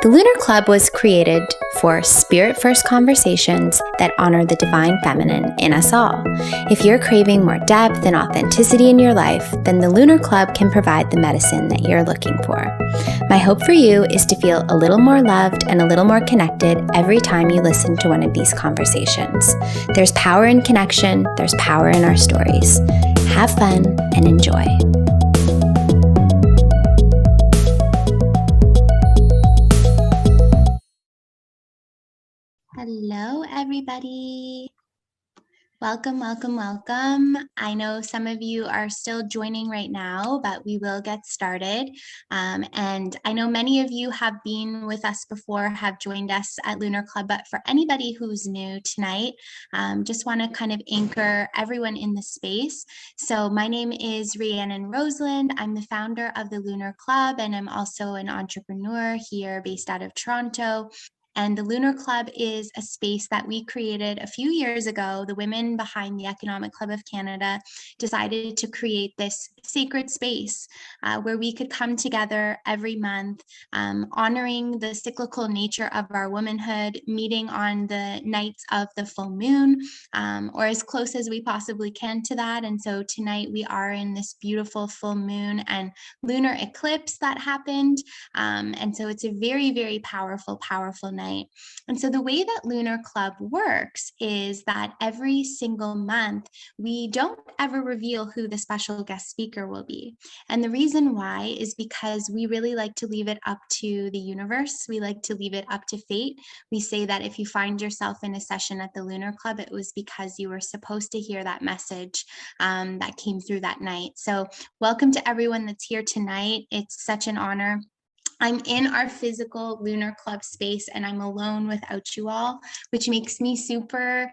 The Lunar Club was created for spirit-first conversations that honor the divine feminine in us all. If you're craving more depth and authenticity in your life, then the Lunar Club can provide the medicine that you're looking for. My hope for you is to feel a little more loved and a little more connected every time you listen to one of these conversations. There's power in connection, there's power in our stories. Have fun and enjoy. Hello, everybody. Welcome, welcome, welcome. I know some of you are still joining right now, but we will get started. And I know many of you have been with us before, have joined us at Lunar Club, but for anybody who's new tonight, just want to kind of anchor everyone in the space. So my name is Rhiannon Roseland. I'm the founder of the Lunar Club, and I'm also an entrepreneur here based out of Toronto. And the Lunar Club is a space that we created a few years ago. The women behind the Economic Club of Canada decided to create this sacred space where we could come together every month, honoring the cyclical nature of our womanhood, meeting on the nights of the full moon, or as close as we possibly can to that. And so tonight we are in this beautiful full moon and lunar eclipse that happened. And so it's a very, very powerful, powerful night. And so the way that Lunar Club works is that every single month, we don't ever reveal who the special guest speaker will be. And the reason why is because we really like to leave it up to the universe. We like to leave it up to fate. We say that if you find yourself in a session at the Lunar Club, it was because you were supposed to hear that message that came through that night. So welcome to everyone that's here tonight. It's such an honor. I'm in our physical Lunar Club space and I'm alone without you all, which makes me super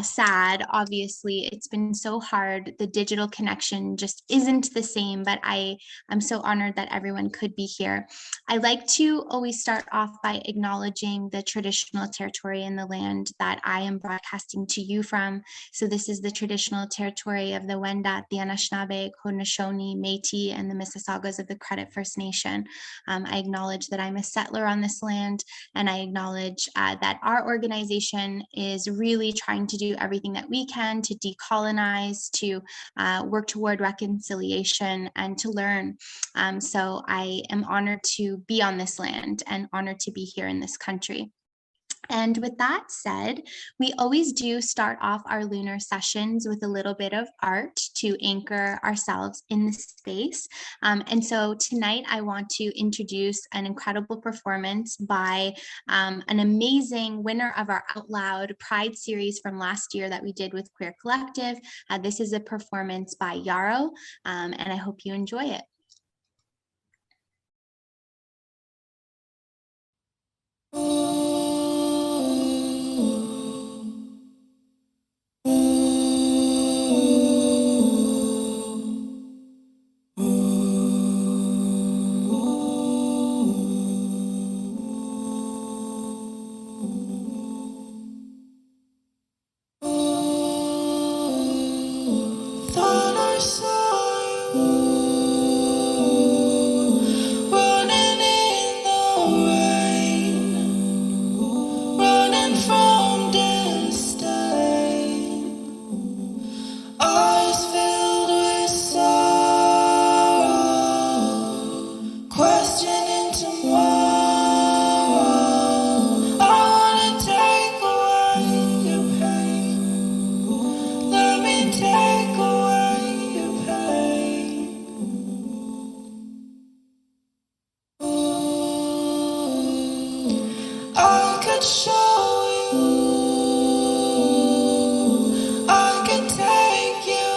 sad. Obviously, it's been so hard. The digital connection just isn't the same, but I'm so honored that everyone could be here. I like to always start off by acknowledging the traditional territory in the land that I am broadcasting to you from. So this is the traditional territory of the Wendat, the Anishinaabe, Haudenosaunee, Métis, and the Mississaugas of the Credit First Nation. I acknowledge that I'm a settler on this land, and I acknowledge that our organization is really trying to do everything that we can to decolonize, to work toward reconciliation, and to learn. So I am honored to be on this land and honored to be here in this country. And with that said, we always do start off our lunar sessions with a little bit of art to anchor ourselves in the space. And so tonight I want to introduce an incredible performance by an amazing winner of our Out Loud Pride series from last year that we did with Queer Collective. This is a performance by Yarrow, and I hope you enjoy it. I can take you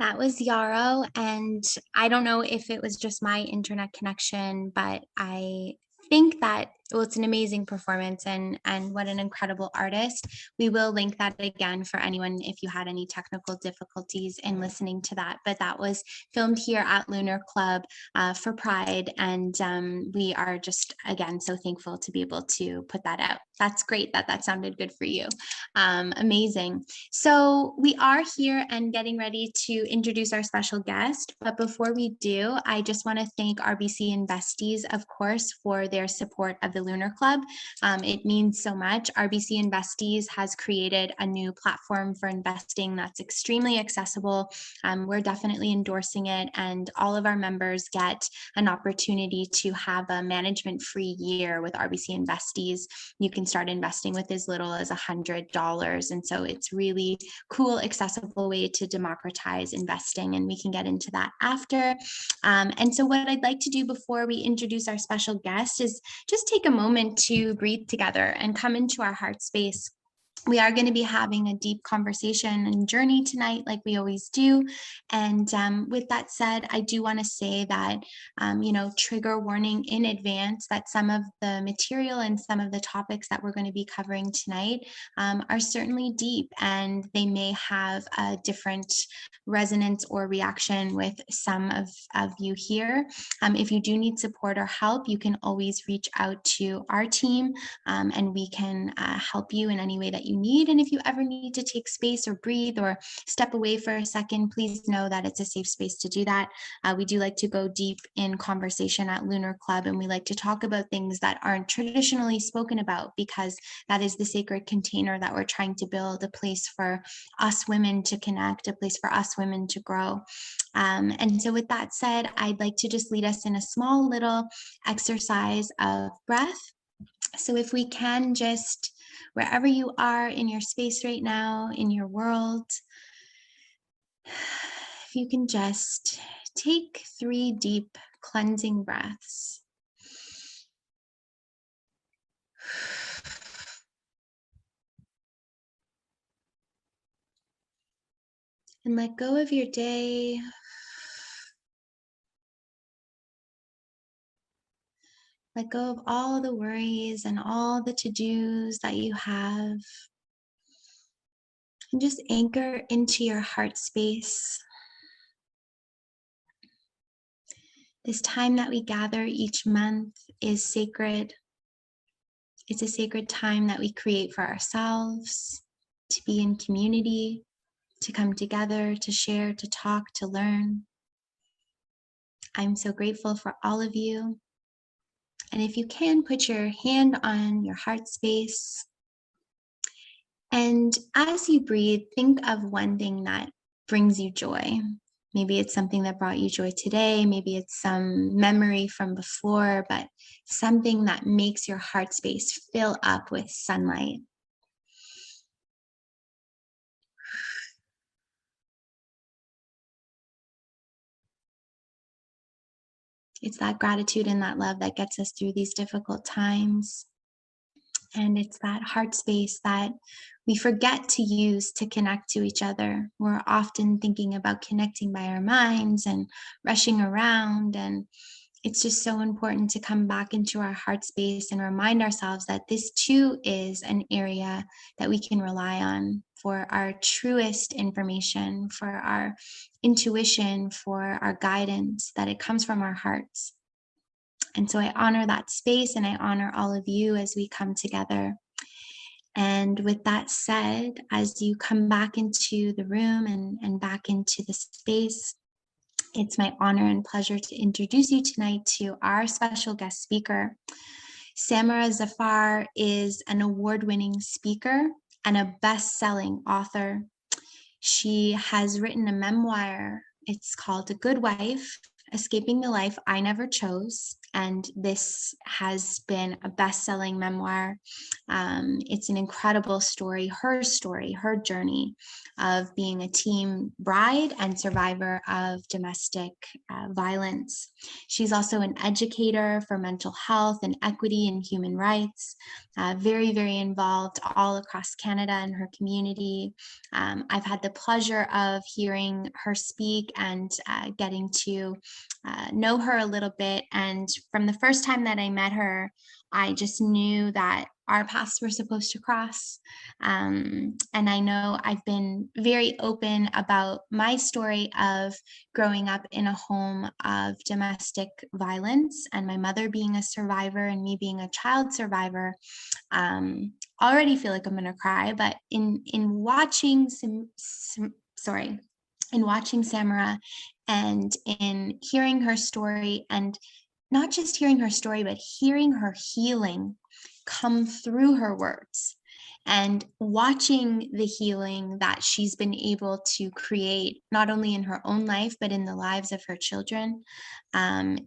That was Yarrow, and I don't know if it was just my internet connection, but I think that, well, it's an amazing performance and what an incredible artist. We will link that again for anyone if you had any technical difficulties in listening to that. But that was filmed here at Lunar Club for Pride, and we are just again so thankful to be able to put that out. That's great that that sounded good for you. Amazing. So we are here and getting ready to introduce our special guest. But before we do, I just want to thank RBC Investees, of course, for their support of the Lunar Club. It means so much. RBC Investees has created a new platform for investing that's extremely accessible. We're definitely endorsing it, and all of our members get an opportunity to have a management-free year with RBC Investees. You can start investing with as little as $100, and so it's really cool, accessible way to democratize investing, and we can get into that after. And so what I'd like to do before we introduce our special guest is just take a moment to breathe together and come into our heart space. We are going to be having a deep conversation and journey tonight, like we always do. And with that said, I do want to say that, trigger warning in advance that some of the material and some of the topics that we're going to be covering tonight are certainly deep, and they may have a different resonance or reaction with some of you here. If you do need support or help, you can always reach out to our team, and we can help you in any way that you need. And if you ever need to take space or breathe or step away for a second, please know that it's a safe space to do that. We do like to go deep in conversation at Lunar Club, and we like to talk about things that aren't traditionally spoken about, because that is the sacred container that we're trying to build, a place for us women to connect, a place for us women to grow. And so with that said, I'd like to just lead us in a small little exercise of breath. So if we can, just wherever you are in your space right now, in your world, if you can just take 3 deep cleansing breaths. And let go of your day. Let go of all the worries and all the to-dos that you have. And just anchor into your heart space. This time that we gather each month is sacred. It's a sacred time that we create for ourselves, to be in community, to come together, to share, to talk, to learn. I'm so grateful for all of you. And if you can, put your hand on your heart space. And as you breathe, think of one thing that brings you joy. Maybe it's something that brought you joy today. Maybe it's some memory from before, but something that makes your heart space fill up with sunlight. It's that gratitude and that love that gets us through these difficult times. And it's that heart space that we forget to use to connect to each other. We're often thinking about connecting by our minds and rushing around. And it's just so important to come back into our heart space and remind ourselves that this too is an area that we can rely on for our truest information, for our intuition, for our guidance, that it comes from our hearts. And so I honor that space, and I honor all of you as we come together. And with that said, as you come back into the room and back into the space, it's my honor and pleasure to introduce you tonight to our special guest speaker. Samra Zafar is an award-winning speaker and a best-selling author. She has written a memoir. It's called A Good Wife, Escaping the Life I Never Chose. And this has been a best-selling memoir. It's an incredible story, her journey of being a teen bride and survivor of domestic violence. She's also an educator for mental health and equity and human rights, very, very involved all across Canada and her community. I've had the pleasure of hearing her speak and getting to know her a little bit. And from the first time that I met her, I just knew that our paths were supposed to cross. And I know I've been very open about my story of growing up in a home of domestic violence and my mother being a survivor and me being a child survivor. Already feel like I'm going to cry, but in watching in watching Samra and in hearing her story, and not just hearing her story, but hearing her healing come through her words and watching the healing that she's been able to create, not only in her own life, but in the lives of her children,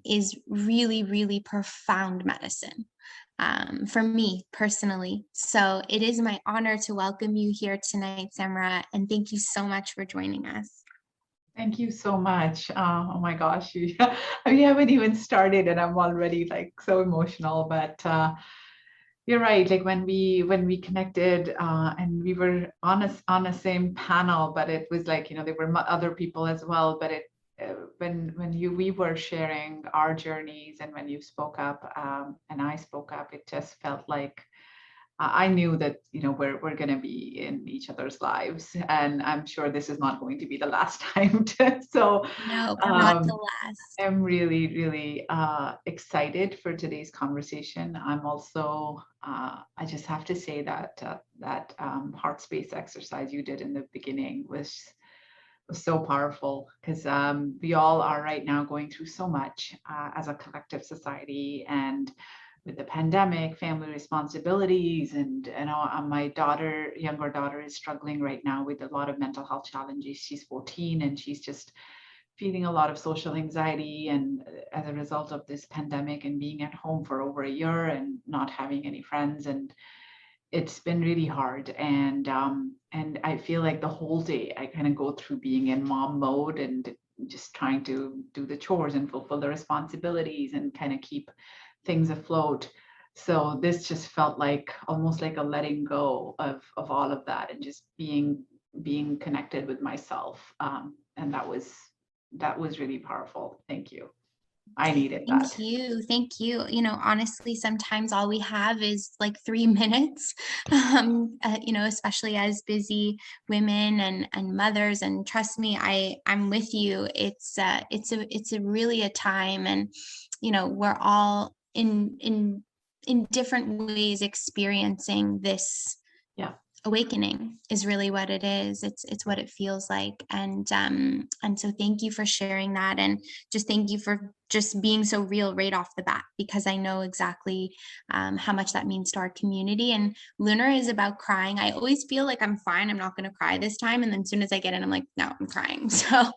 is really, really profound medicine. For me personally. So it is my honor to welcome you here tonight, Samra, and thank you so much for joining us. Thank you so much. Oh my gosh, we haven't even started and I'm already like so emotional, but you're right. Like when we connected and we were on a same panel, but it was like, there were other people as well, but when we were sharing our journeys and when you spoke up and I spoke up, it just felt like I knew that we're going to be in each other's lives, and I'm sure this is not going to be the last time. So no, not the last. I'm really, really excited for today's conversation. I'm also, I just have to say that that heart space exercise you did in the beginning was so powerful, because we all are right now going through so much as a collective society, and with the pandemic, family responsibilities, and my younger daughter is struggling right now with a lot of mental health challenges. She's 14 and she's just feeling a lot of social anxiety, and as a result of this pandemic and being at home for over a year and not having any friends, and it's been really hard. And I feel like the whole day I kind of go through being in mom mode and just trying to do the chores and fulfill the responsibilities and kind of keep things afloat. So this just felt like almost like a letting go of all of that and just being connected with myself. And that was really powerful. Thank you. I needed that. Thank you. Thank you. Honestly, sometimes all we have is like 3 minutes, especially as busy women and mothers. And trust me, I'm with you. It's a really a time, and, we're all in different ways experiencing this. Yeah. Awakening is really what it is. It's what it feels like. And so thank you for sharing that, and just thank you for just being so real right off the bat, because I know exactly how much that means to our community. And Lunar is about crying. I always feel like I'm fine, I'm not going to cry this time, and then as soon as I get in, I'm like, no, I'm crying. So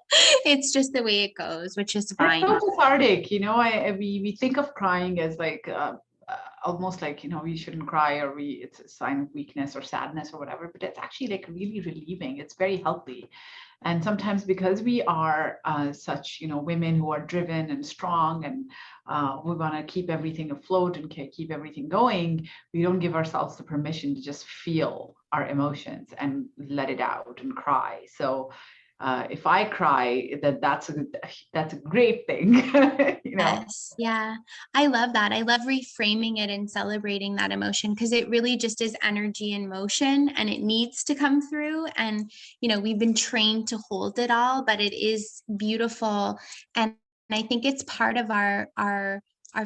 it's just the way it goes, which is fine. It's so cathartic, we think of crying as like almost like we shouldn't cry, or it's a sign of weakness or sadness or whatever, but it's actually like really relieving. It's very healthy. And sometimes because we are such women who are driven and strong, and we want to keep everything afloat and keep everything going, we don't give ourselves the permission to just feel our emotions and let it out and cry. So if I cry, that's a great thing. Yes. Yeah. I love that. I love reframing it and celebrating that emotion, because it really just is energy in motion and it needs to come through. And, we've been trained to hold it all, but it is beautiful. And I think it's part of our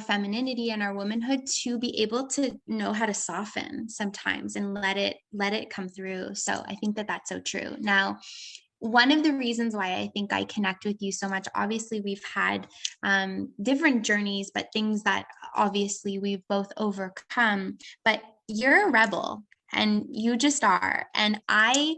femininity and our womanhood to be able to know how to soften sometimes and let it come through. So I think that that's so true. Now, one of the reasons why I think I connect with you so much, obviously we've had different journeys, but things that obviously we've both overcome, but you're a rebel, and you just are. And I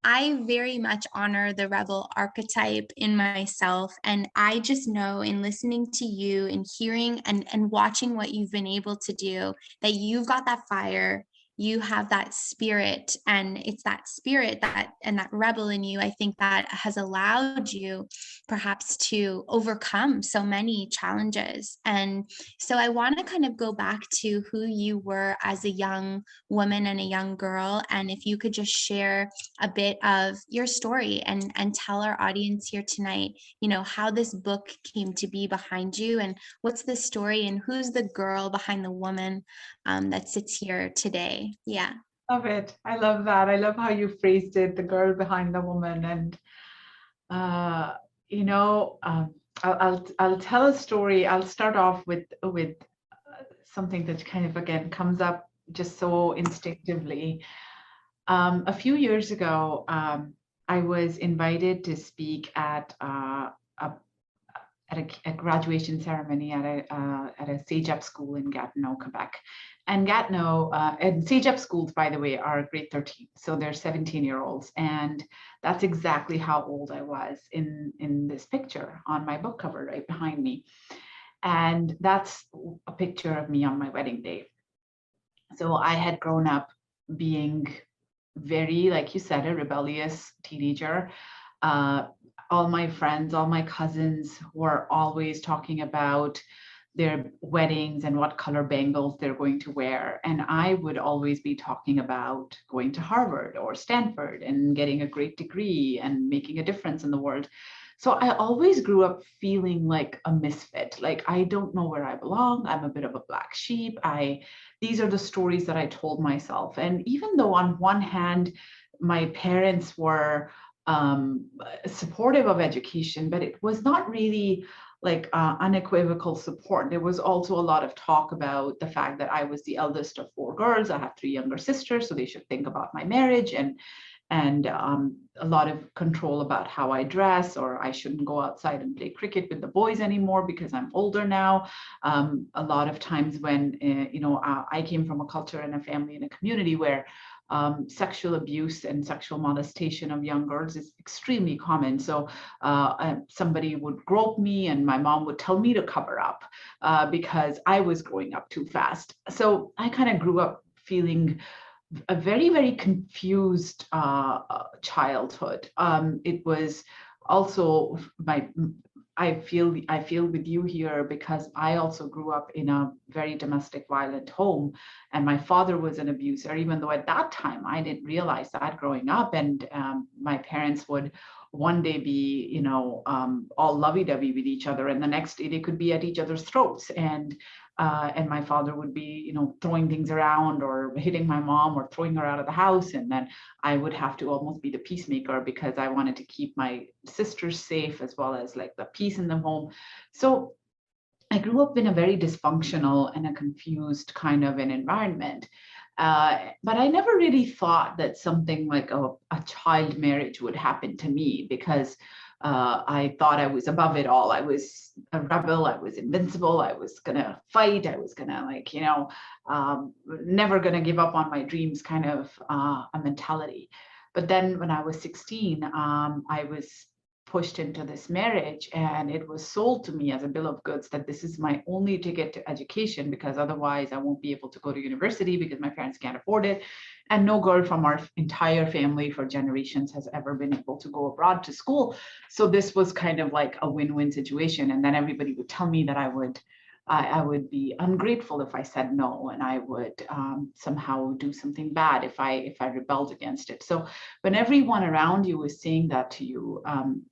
I very much honor the rebel archetype in myself. And I just know in listening to you and hearing and watching what you've been able to do, that you've got that fire, you have that spirit, and it's that spirit that and that rebel in you, I think, that has allowed you perhaps to overcome so many challenges. And so I want to kind of go back to who you were as a young woman and a young girl. And if you could just share a bit of your story and tell our audience here tonight, how this book came to be behind you, and what's the story, and who's the girl behind the woman that sits here today. Yeah. Love it. I love that. I love how you phrased it, the girl behind the woman. And I'll tell a story. I'll start off with something that kind of again comes up just so instinctively. A few years ago, I was invited to speak at a graduation ceremony at a CEGEP school in Gatineau, Quebec. And Gatineau, and CEGEP schools, by the way, are grade 13. So they're 17-year-olds. And that's exactly how old I was in this picture on my book cover right behind me. And that's a picture of me on my wedding day. So I had grown up being very, like you said, a rebellious teenager. All my friends, all my cousins were always talking about their weddings and what color bangles they're going to wear. And I would always be talking about going to Harvard or Stanford and getting a great degree and making a difference in the world. So I always grew up feeling like a misfit, like I don't know where I belong. I'm a bit of a black sheep. These are the stories that I told myself. And even though on one hand, my parents were supportive of education, but it was not really like unequivocal support. There was also a lot of talk about the fact that I was the eldest of 4 girls. I have 3 younger sisters, so they should think about my marriage, and a lot of control about how I dress, or I shouldn't go outside and play cricket with the boys anymore because I'm older now. A lot of times when, I came from a culture and a family and a community where sexual abuse and sexual molestation of young girls is extremely common. So somebody would grope me and my mom would tell me to cover up because I was growing up too fast. So I kind of grew up feeling a very, very confused childhood. It was also I feel with you here because I also grew up in a very domestic violent home, and my father was an abuser, even though at that time I didn't realize that growing up. And my parents would one day be, all lovey-dovey with each other, and the next day they could be at each other's throats. And my father would be, throwing things around or hitting my mom or throwing her out of the house. And then I would have to almost be the peacemaker because I wanted to keep my sisters safe as well as like the peace in the home. So I grew up in a very dysfunctional and a confused kind of an environment. But I never really thought that something like a child marriage would happen to me because I thought I was above it all. I was a rebel. I was invincible. I was going to fight. I was going to never going to give up on my dreams kind of a mentality. But then when I was 16, I was pushed into this marriage, and it was sold to me as a bill of goods that this is my only ticket to education, because otherwise I won't be able to go to university because my parents can't afford it. And no girl from our entire family for generations has ever been able to go abroad to school. So this was kind of like a win-win situation. And then everybody would tell me that I would be ungrateful if I said no, and I would somehow do something bad if I rebelled against it. So when everyone around you is saying that to you,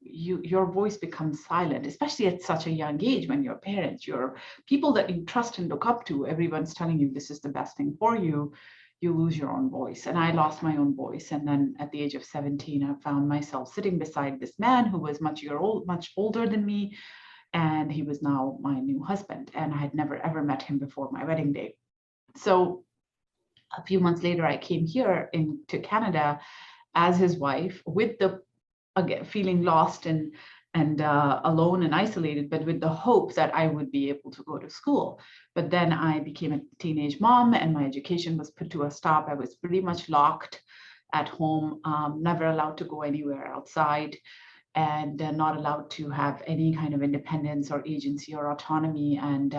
your voice becomes silent, especially at such a young age when your parents, your people that you trust and look up to, everyone's telling you this is the best thing for you. You lose your own voice. And I lost my own voice. And then at the age of 17, I found myself sitting beside this man who was much older than me. And he was now my new husband. And I had never, ever met him before my wedding day. So a few months later, I came here to Canada as his wife, with again, feeling lost and alone and isolated, but with the hope that I would be able to go to school. But then I became a teenage mom and my education was put to a stop. I was pretty much locked at home, never allowed to go anywhere outside, and not allowed to have any kind of independence or agency or autonomy. And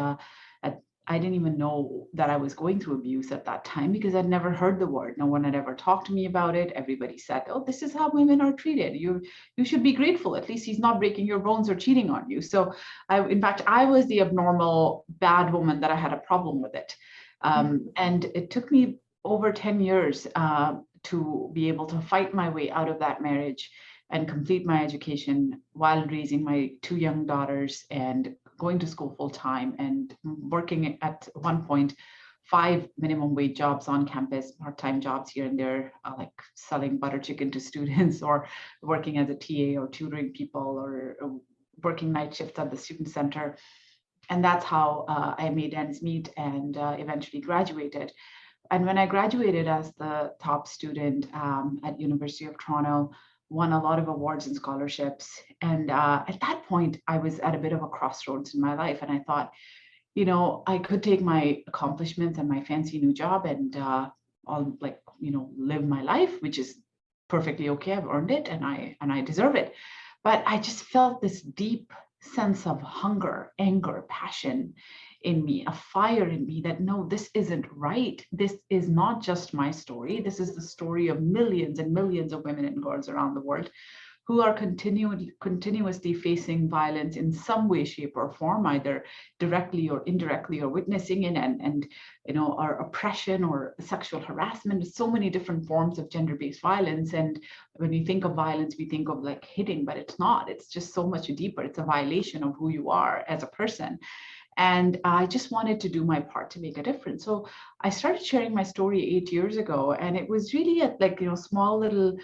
I didn't even know that I was going through abuse at that time because I'd never heard the word. No one had ever talked to me about it. Everybody said, "Oh, this is how women are treated. You should be grateful. At least he's not breaking your bones or cheating on you." So, in fact, I was the abnormal bad woman that I had a problem with it. And it took me over 10 years to be able to fight my way out of that marriage and complete my education while raising my two young daughters and going to school full time and working at one point 5 minimum wage jobs on campus, part-time jobs here and there, like selling butter chicken to students or working as a TA or tutoring people or working night shifts at the student center. And that's how I made ends meet and eventually graduated. And when I graduated as the top student at University of Toronto, won a lot of awards and scholarships. And at that point, I was at a bit of a crossroads in my life. And I thought, I could take my accomplishments and my fancy new job and I'll live my life, which is perfectly okay. I've earned it and I deserve it. But I just felt this deep sense of hunger, anger, passion in me, a fire in me that no, this isn't right. This is not just my story. This is the story of millions and millions of women and girls around the world who are continuously facing violence in some way, shape, or form, either directly or indirectly, or witnessing it, and our oppression or sexual harassment, so many different forms of gender-based violence. And when we think of violence, we think of like hitting, but it's not. It's just so much deeper. It's a violation of who you are as a person. And I just wanted to do my part to make a difference. So I started sharing my story 8 years ago, and it was really at small little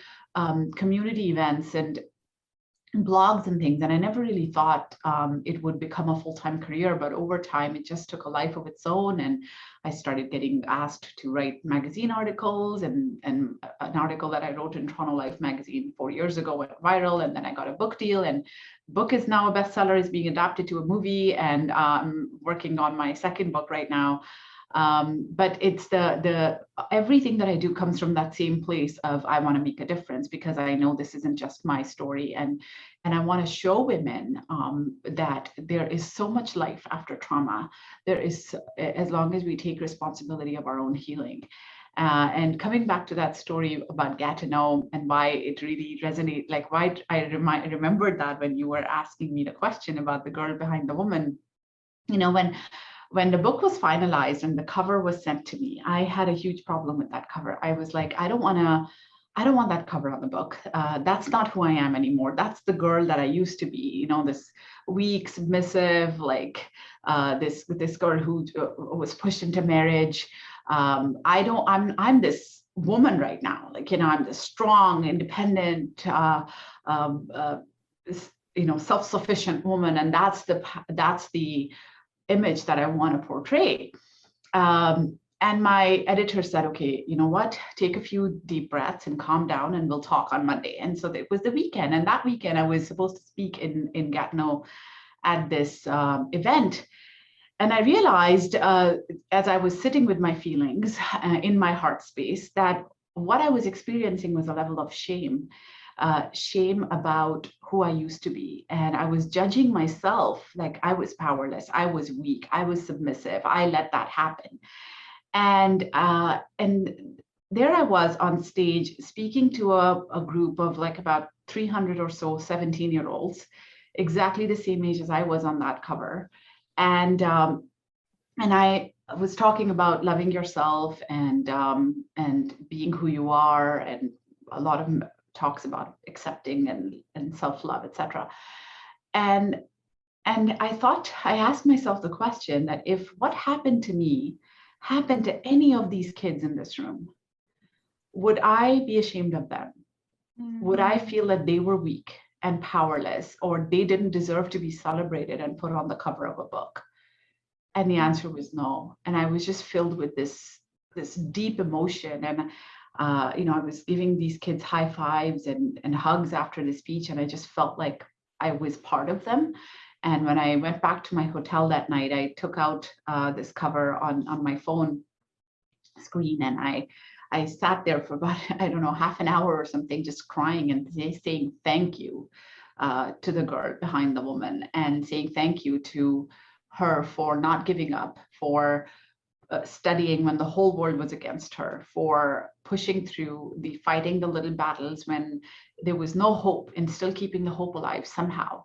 community events and blogs and things. And I never really thought it would become a full-time career, but over time it just took a life of its own. And I started getting asked to write magazine articles, and an article that I wrote in Toronto Life magazine 4 years ago went viral, and then I got a book deal, and book is now a bestseller, is being adapted to a movie, and I'm working on my second book right now. But it's the everything that I do comes from that same place of I want to make a difference, because I know this isn't just my story, and I want to show women that there is so much life after trauma. There is, as long as we take responsibility of our own healing. And coming back to that story about Gatineau and why it really resonated, like why I remembered that when you were asking me the question about the girl behind the woman, when the book was finalized and the cover was sent to me, I had a huge problem with that cover. I was like, I don't want that cover on the book. That's not who I am anymore. That's the girl that I used to be, this weak, submissive, this girl who was pushed into marriage. I'm this woman right now. I'm this strong, independent, self-sufficient woman. And that's the image that I want to portray. And my editor said, okay, you know what, take a few deep breaths and calm down and we'll talk on Monday. And so it was the weekend. And that weekend I was supposed to speak in Gatineau at this event. And I realized as I was sitting with my feelings in my heart space, that what I was experiencing was a level of shame. Shame about who I used to be. And I was judging myself like I was powerless, I was weak, I was submissive, I let that happen. And there I was on stage speaking to a group of about 300 or so 17-year-olds, exactly the same age as I was on that cover. And I was talking about loving yourself and being who you are, and a lot of talks about accepting and self-love, etc. And I asked myself the question that if what happened to me happened to any of these kids in this room, would I be ashamed of them? Mm-hmm. Would I feel that they were weak and powerless, or they didn't deserve to be celebrated and put on the cover of a book? And the answer was no. And I was just filled with this deep emotion. And I was giving these kids high fives and hugs after the speech, and I just felt like I was part of them. And when I went back to my hotel that night, I took out this cover on my phone screen, and I sat there for about, I don't know, half an hour or something, just crying and saying thank you to the girl behind the woman, and saying thank you to her for not giving up, for studying when the whole world was against her, for pushing through, the fighting the little battles when there was no hope, and still keeping the hope alive somehow,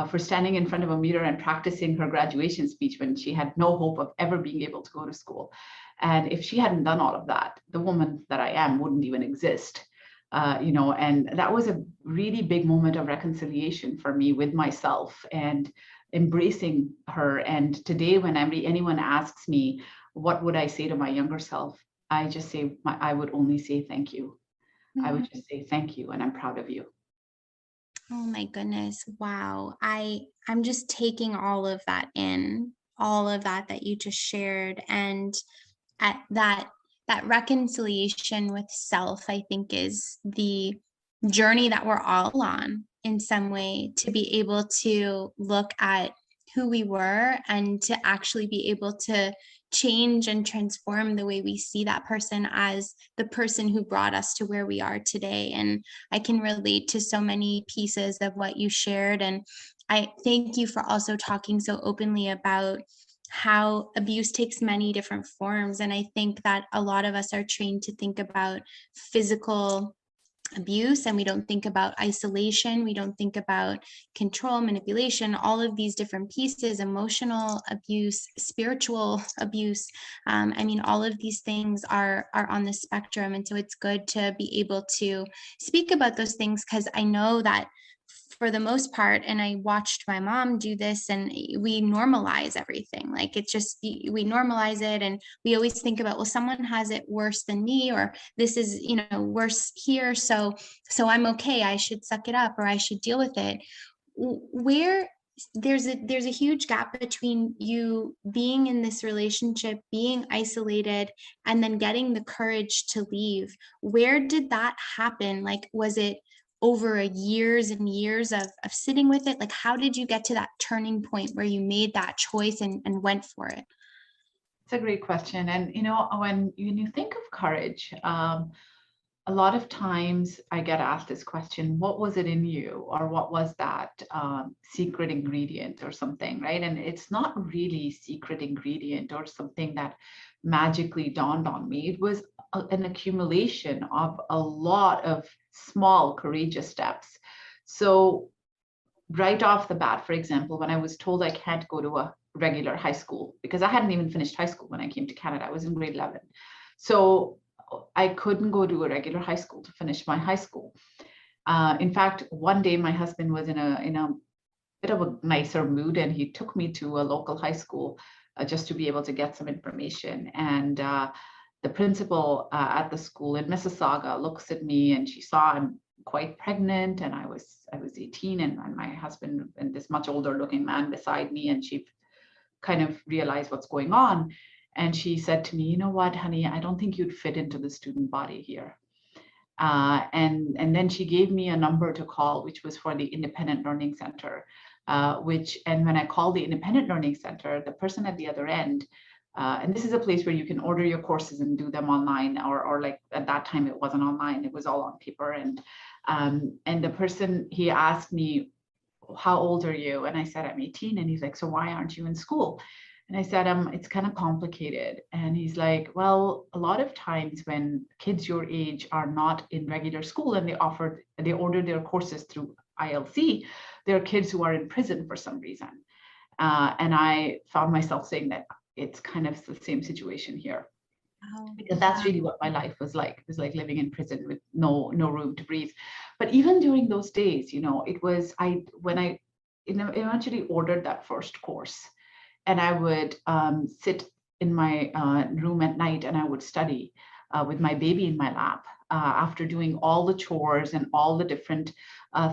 for standing in front of a mirror and practicing her graduation speech when she had no hope of ever being able to go to school. And if she hadn't done all of that, the woman that I am wouldn't even exist. And that was a really big moment of reconciliation for me with myself and embracing her. And today, when anyone asks me, what would I say to my younger self? I just say, I would only say thank you. I would just say thank you, and I'm proud of you. Oh my goodness. Wow. I'm just taking all of that in, all of that you just shared. And at that reconciliation with self, I think, is the journey that we're all on in some way, to be able to look at who we were and to actually be able to change and transform the way we see that person as the person who brought us to where we are today. And I can relate to so many pieces of what you shared. And I thank you for also talking so openly about how abuse takes many different forms. And I think that a lot of us are trained to think about physical abuse, and we don't think about isolation, we don't think about control, manipulation, all of these different pieces, emotional abuse, spiritual abuse. I mean, all of these things are on the spectrum. And so it's good to be able to speak about those things, because I know that for the most part, and I watched my mom do this, and we normalize everything. Like, it's just, we normalize it, and we always think about, well, someone has it worse than me, or this is, worse here, so I'm okay, I should suck it up, or I should deal with it. Where there's a huge gap between you being in this relationship, being isolated, and then getting the courage to leave. Where did that happen? Like, was it over years and years of sitting with it? Like, how did you get to that turning point where you made that choice and went for it? It's a great question. And when you think of courage, a lot of times I get asked this question: what was it in you, or what was that secret ingredient or something, right? And it's not really secret ingredient or something that magically dawned on me. It was an accumulation of a lot of small courageous steps. So right off the bat, for example, when I was told I can't go to a regular high school, because I hadn't even finished high school when I came to Canada, I was in grade 11. So I couldn't go to a regular high school to finish my high school. In fact, one day my husband was in a bit of a nicer mood, and he took me to a local high school just to be able to get some information. And the principal at the school in Mississauga looks at me, and she saw I'm quite pregnant, and I was 18, and my husband and this much older looking man beside me, and she kind of realized what's going on. And she said to me, you know what, honey, I don't think you'd fit into the student body here. And then she gave me a number to call, which was for the Independent Learning Center, and when I called the Independent Learning Center, the person at the other end, and this is a place where you can order your courses and do them online, or like at that time it wasn't online, it was all on paper. And the person, he asked me, how old are you? And I said, I'm 18. And he's like, so why aren't you in school? And I said, it's kind of complicated. And he's like, well, a lot of times when kids your age are not in regular school and they order their courses through ILC, there are kids who are in prison for some reason. And I found myself saying that it's kind of the same situation here. Because that's really what my life was like. It was like living in prison with no room to breathe. But even during those days, it was when I eventually ordered that first course, and I would sit in my room at night, and I would study with my baby in my lap, after doing all the chores and all the different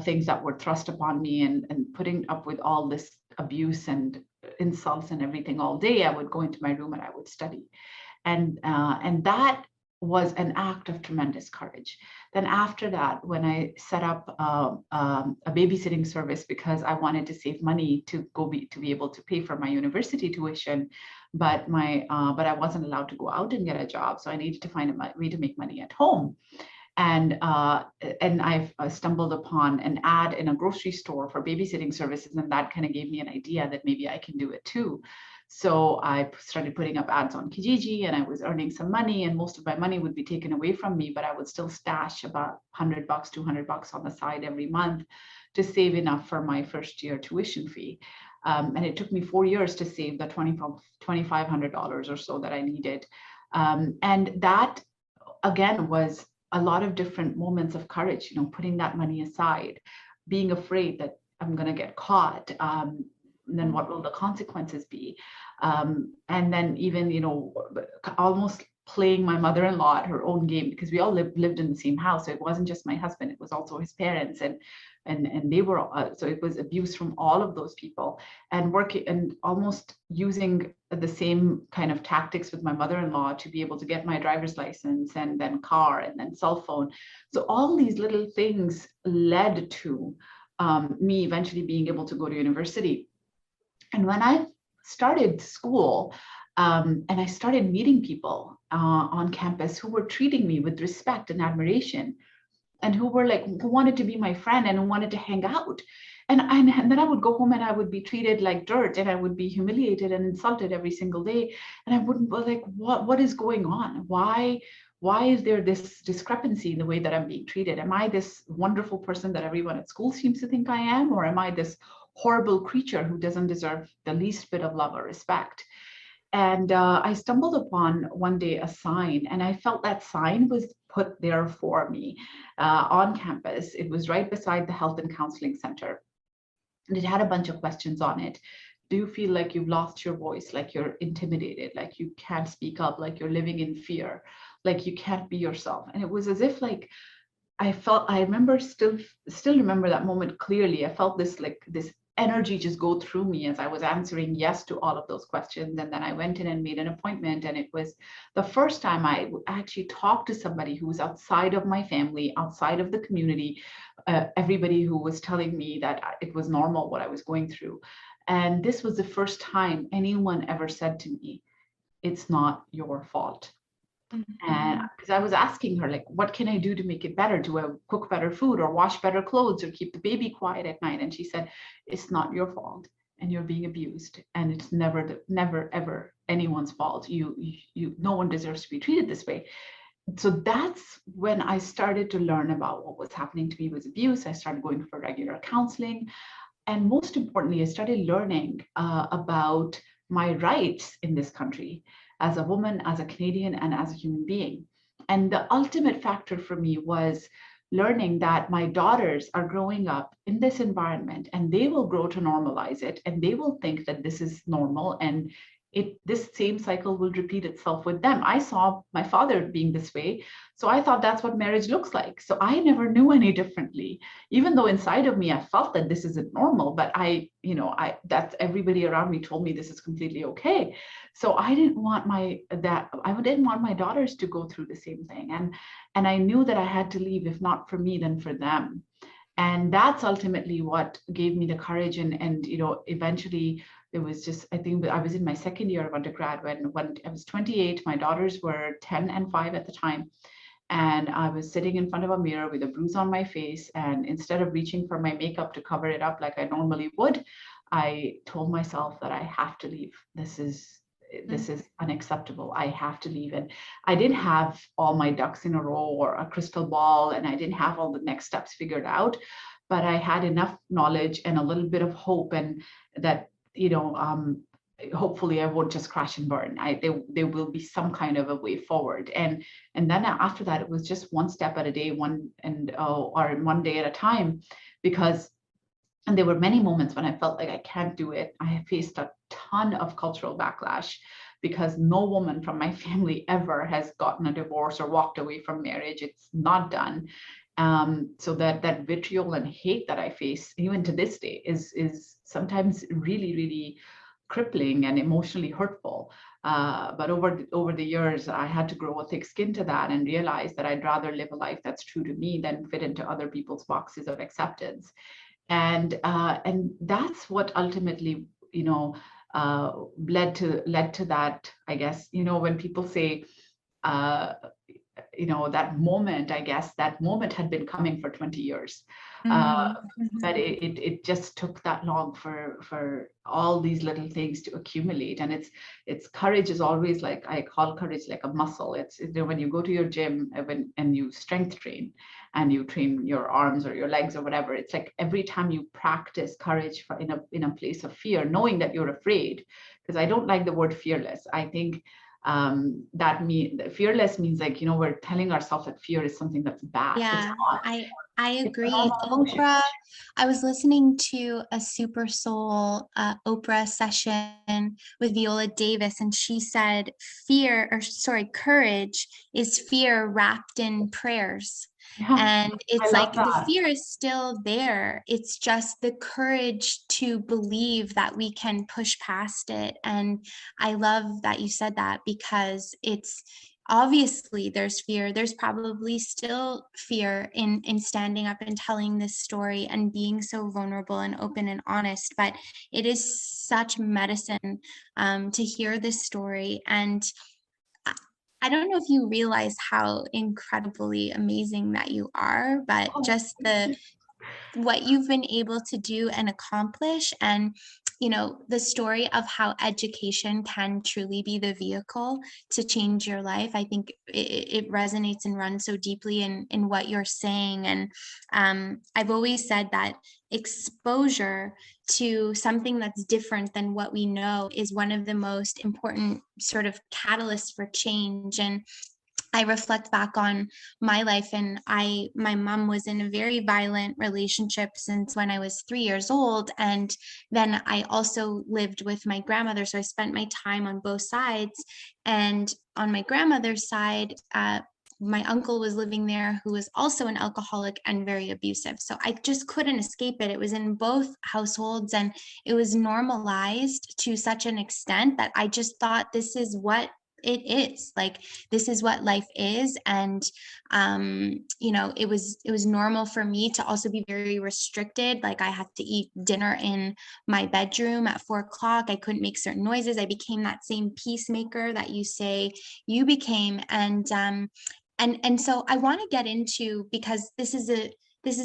things that were thrust upon me, and putting up with all this abuse and insults and everything all day. I would go into my room and I would study. And that was an act of tremendous courage. Then after that, when I set up a babysitting service because I wanted to save money to be able to pay for my university tuition, but I wasn't allowed to go out and get a job, so I needed to find a way to make money at home. And I've stumbled upon an ad in a grocery store for babysitting services, and that kind of gave me an idea that maybe I can do it too. So I started putting up ads on Kijiji, and I was earning some money, and most of my money would be taken away from me, but I would still stash about $100, $200 on the side every month to save enough for my first year tuition fee. And it took me 4 years to save the $2,500 or so that I needed. And that, again, was a lot of different moments of courage, putting that money aside, being afraid that I'm going to get caught. Then what will the consequences be? And then even, almost playing my mother-in-law at her own game, because we all lived in the same house. So it wasn't just my husband, it was also his parents, and they were, so it was abuse from all of those people, and working and almost using the same kind of tactics with my mother-in-law to be able to get my driver's license, and then car, and then cell phone. So all these little things led to me eventually being able to go to university. And when I started school, and I started meeting people on campus who were treating me with respect and admiration, and who wanted to be my friend and who wanted to hang out. And then I would go home and I would be treated like dirt, and I would be humiliated and insulted every single day. And I wouldn't be what is going on? Why is there this discrepancy in the way that I'm being treated? Am I this wonderful person that everyone at school seems to think I am? Or am I this horrible creature who doesn't deserve the least bit of love or respect? And I stumbled upon one day a sign, and I felt that sign was put there for me on campus. It was right beside the Health and Counseling Center. And it had a bunch of questions on it. Do you feel like you've lost your voice, like you're intimidated, like you can't speak up, like you're living in fear, like you can't be yourself? And it was as if I remember still remember that moment clearly. I felt this energy just go through me as I was answering yes to all of those questions. And then I went in and made an appointment. And it was the first time I actually talked to somebody who was outside of my family, outside of the community, everybody who was telling me that it was normal what I was going through. And this was the first time anyone ever said to me, it's not your fault. And because I was asking her, what can I do to make it better? Do I cook better food or wash better clothes or keep the baby quiet at night? And she said, it's not your fault, and you're being abused, and it's never ever anyone's fault. No one deserves to be treated this way. So that's when I started to learn about what was happening to me was abuse. I started going for regular counseling. And most importantly, I started learning about my rights in this country as a woman, as a Canadian, and as a human being. And the ultimate factor for me was learning that my daughters are growing up in this environment, and they will grow to normalize it, and they will think that this is normal, and this same cycle will repeat itself with them. I saw my father being this way, so I thought that's what marriage looks like. So I never knew any differently, even though inside of me I felt that this isn't normal. But that's everybody around me told me this is completely okay. So I didn't want my daughters to go through the same thing, and I knew that I had to leave, if not for me, then for them. And that's ultimately what gave me the courage. And eventually it was just, I think I was in my second year of undergrad when I was 28, my daughters were 10 and 5 at the time. And I was sitting in front of a mirror with a bruise on my face. And instead of reaching for my makeup to cover it up like I normally would, I told myself that I have to leave. This is unacceptable. I have to leave. And I didn't have all my ducks in a row or a crystal ball, and I didn't have all the next steps figured out, but I had enough knowledge and a little bit of hope, and that, hopefully I won't just crash and burn. There will be some kind of a way forward. And then after that, it was just one step at a day, one day at a time, because and there were many moments when I felt like I can't do it. I have faced a ton of cultural backlash because no woman from my family ever has gotten a divorce or walked away from marriage. It's not done. So that vitriol and hate that I face even to this day is sometimes really, really crippling and emotionally hurtful. But over the years, I had to grow a thick skin to that and realize that I'd rather live a life that's true to me than fit into other people's boxes of acceptance. And that's what ultimately, led to that. I guess, when people say, that moment, I guess that moment had been coming for 20 years. Uh, but it just took that long for all these little things to accumulate. And it's courage is always, like, I call courage like a muscle. It's, when you go to your gym and you strength train and you train your arms or your legs or whatever, it's like every time you practice courage in a place of fear, knowing that you're afraid, because I don't like the word fearless. I think fearless means, like, we're telling ourselves that fear is something that's bad. It's Yeah, not. I It's a agree. normal emotion. I was listening to a Super Soul Oprah session with Viola Davis, and she said courage is fear wrapped in prayers. Yeah, And I it's love like the that. fear is still there. It's just the courage to believe that we can push past it. And I love that you said that, because it's obviously there's fear. There's probably still fear in standing up and telling this story and being so vulnerable and open and honest, but it is such medicine to hear this story. And I don't know if you realize how incredibly amazing that you are, but Oh, just what you've been able to do and accomplish, and the story of how education can truly be the vehicle to change your life. I think it resonates and runs so deeply in what you're saying. And I've always said that exposure to something that's different than what we know is one of the most important sort of catalysts for change. And I reflect back on my life, and my mom was in a very violent relationship since when I was 3 years old. And then I also lived with my grandmother. So I spent my time on both sides. And on my grandmother's side, my uncle was living there who was also an alcoholic and very abusive. So I just couldn't escape it. It was in both households, and it was normalized to such an extent that I just thought, this is what it is, like, this is what life is. And it was normal for me to also be very restricted. Like, I had to eat dinner in my bedroom at 4 o'clock. I couldn't make certain noises. I became that same peacemaker that you say you became. And so I want to get into, because this is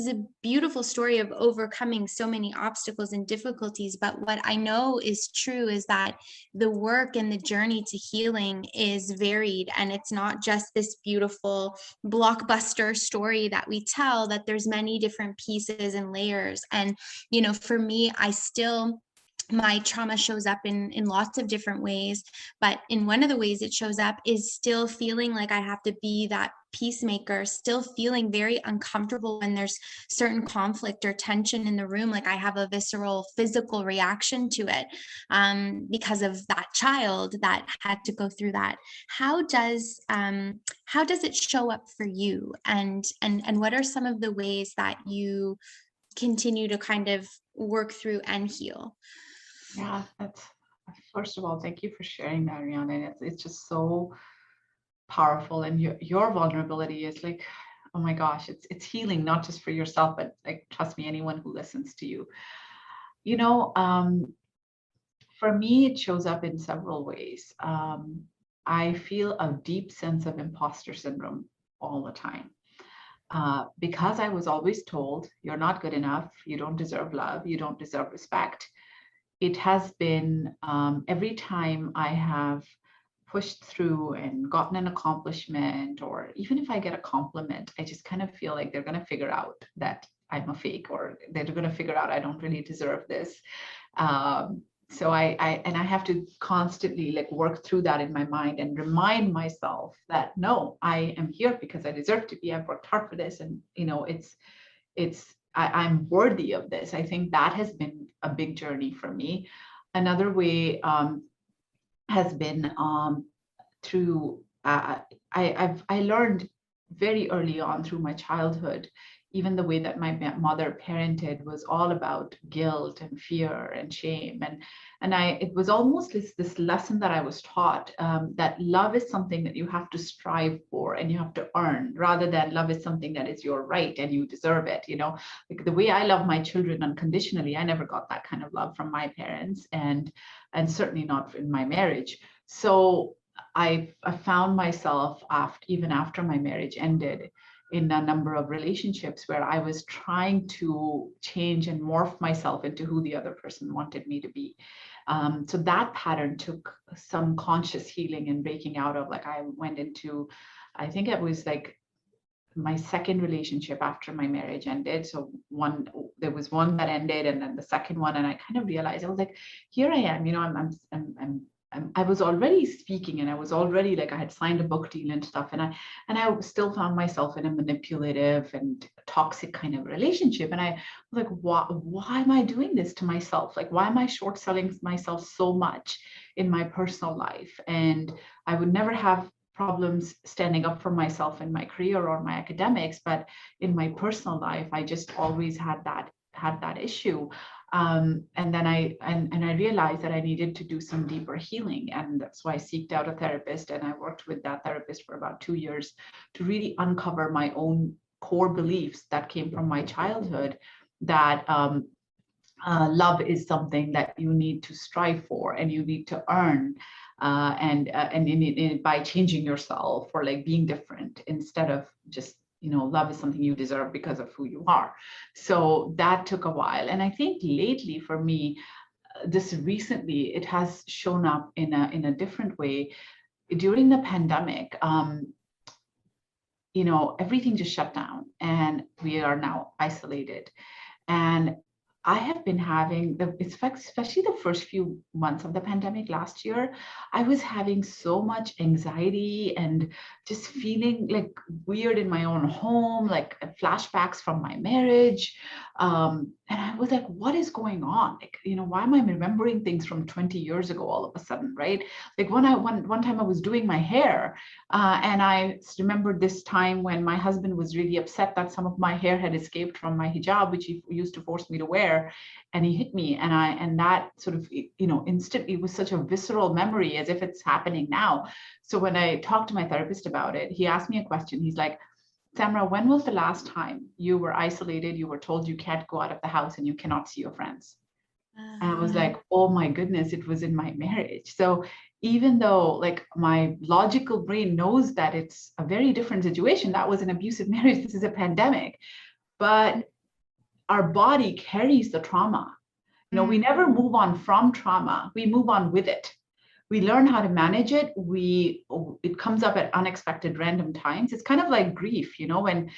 a beautiful story of overcoming so many obstacles and difficulties. But what I know is true is that the work and the journey to healing is varied, and it's not just this beautiful blockbuster story that we tell, that there's many different pieces and layers. And for me, my trauma shows up in lots of different ways, but in one of the ways it shows up is still feeling like I have to be that peacemaker, still feeling very uncomfortable when there's certain conflict or tension in the room. Like, I have a visceral physical reaction to it because of that child that had to go through that. How does it show up for you, and what are some of the ways that you continue to kind of work through and heal? Yeah, first of all, thank you for sharing that, Rihanna. And it's just so powerful. And your vulnerability is like, oh my gosh, it's healing, not just for yourself, but, like, trust me, anyone who listens to you. You know, for me, it shows up in several ways. I feel a deep sense of imposter syndrome all the time. Because I was always told, you're not good enough, you don't deserve love, you don't deserve respect. It has been, every time I have pushed through and gotten an accomplishment, or even if I get a compliment, I just kind of feel like they're going to figure out that I'm a fake, or they're going to figure out I don't really deserve this. So I have to constantly, like, work through that in my mind and remind myself that no, I am here because I deserve to be. I've worked hard for this, and I'm worthy of this. I think that has been a big journey for me. Another way has been through I learned very early on through my childhood, even the way that my mother parented was all about guilt and fear and shame. And it was almost this lesson that I was taught, that love is something that you have to strive for and you have to earn, rather than love is something that is your right and you deserve it. Like the way I love my children unconditionally, I never got that kind of love from my parents, and certainly not in my marriage. So I found myself even after my marriage ended, in a number of relationships where I was trying to change and morph myself into who the other person wanted me to be. So that pattern took some conscious healing and breaking out of. Like I went into, I think it was like my second relationship after my marriage ended. So there was one that ended, and then the second one, and I kind of realized, I was like, here I am, I was already speaking, and I was already like, I had signed a book deal and stuff, and I still found myself in a manipulative and toxic kind of relationship. And I was like, why am I doing this to myself? Like, why am I short selling myself so much in my personal life? And I would never have problems standing up for myself in my career or my academics, but in my personal life, I just always had that issue. And then I realized that I needed to do some deeper healing, and that's why I sought out a therapist, and I worked with that therapist for about 2 years to really uncover my own core beliefs that came from my childhood, that love is something that you need to strive for and you need to earn, and by changing yourself or like being different, instead of just, love is something you deserve because of who you are. So that took a while. And I think lately for me, this recently, it has shown up in a different way. During the pandemic, everything just shut down and we are now isolated. And I have been having, especially the first few months of the pandemic last year, I was having so much anxiety and just feeling like weird in my own home, like flashbacks from my marriage. And I was like, what is going on? Like, why am I remembering things from 20 years ago all of a sudden, right? Like one time I was doing my hair, and I remembered this time when my husband was really upset that some of my hair had escaped from my hijab, which he used to force me to wear, and he hit me, and that sort of, instantly was such a visceral memory, as if it's happening now. So when I talked to my therapist about it, he asked me a question. He's like, Samra, when was the last time you were isolated, you were told you can't go out of the house and you cannot see your friends? And I was like, oh my goodness, it was in my marriage. So even though like my logical brain knows that it's a very different situation, that was an abusive marriage, this is a pandemic, but our body carries the trauma. We never move on from trauma, we move on with it. We learn how to manage it. It comes up at unexpected random times. It's kind of like grief, when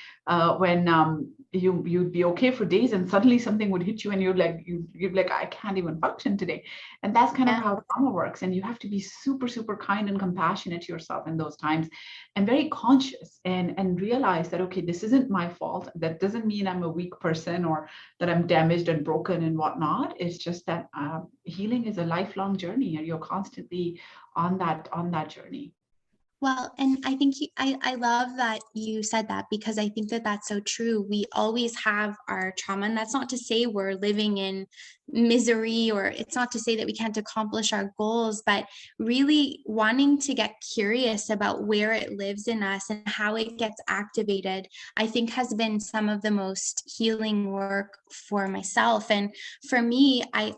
you'd be okay for days and suddenly something would hit you and you're like, I can't even function today. And that's kind of how trauma works. And you have to be super, super kind and compassionate to yourself in those times, and very conscious, and realize that, okay, this isn't my fault. That doesn't mean I'm a weak person or that I'm damaged and broken and whatnot. It's just that healing is a lifelong journey, and you're constantly on that journey. Well, and I think I love that you said that, because I think that that's so true. We always have our trauma, and that's not to say we're living in misery, or it's not to say that we can't accomplish our goals, but really wanting to get curious about where it lives in us and how it gets activated, I think has been some of the most healing work for myself. And for me, I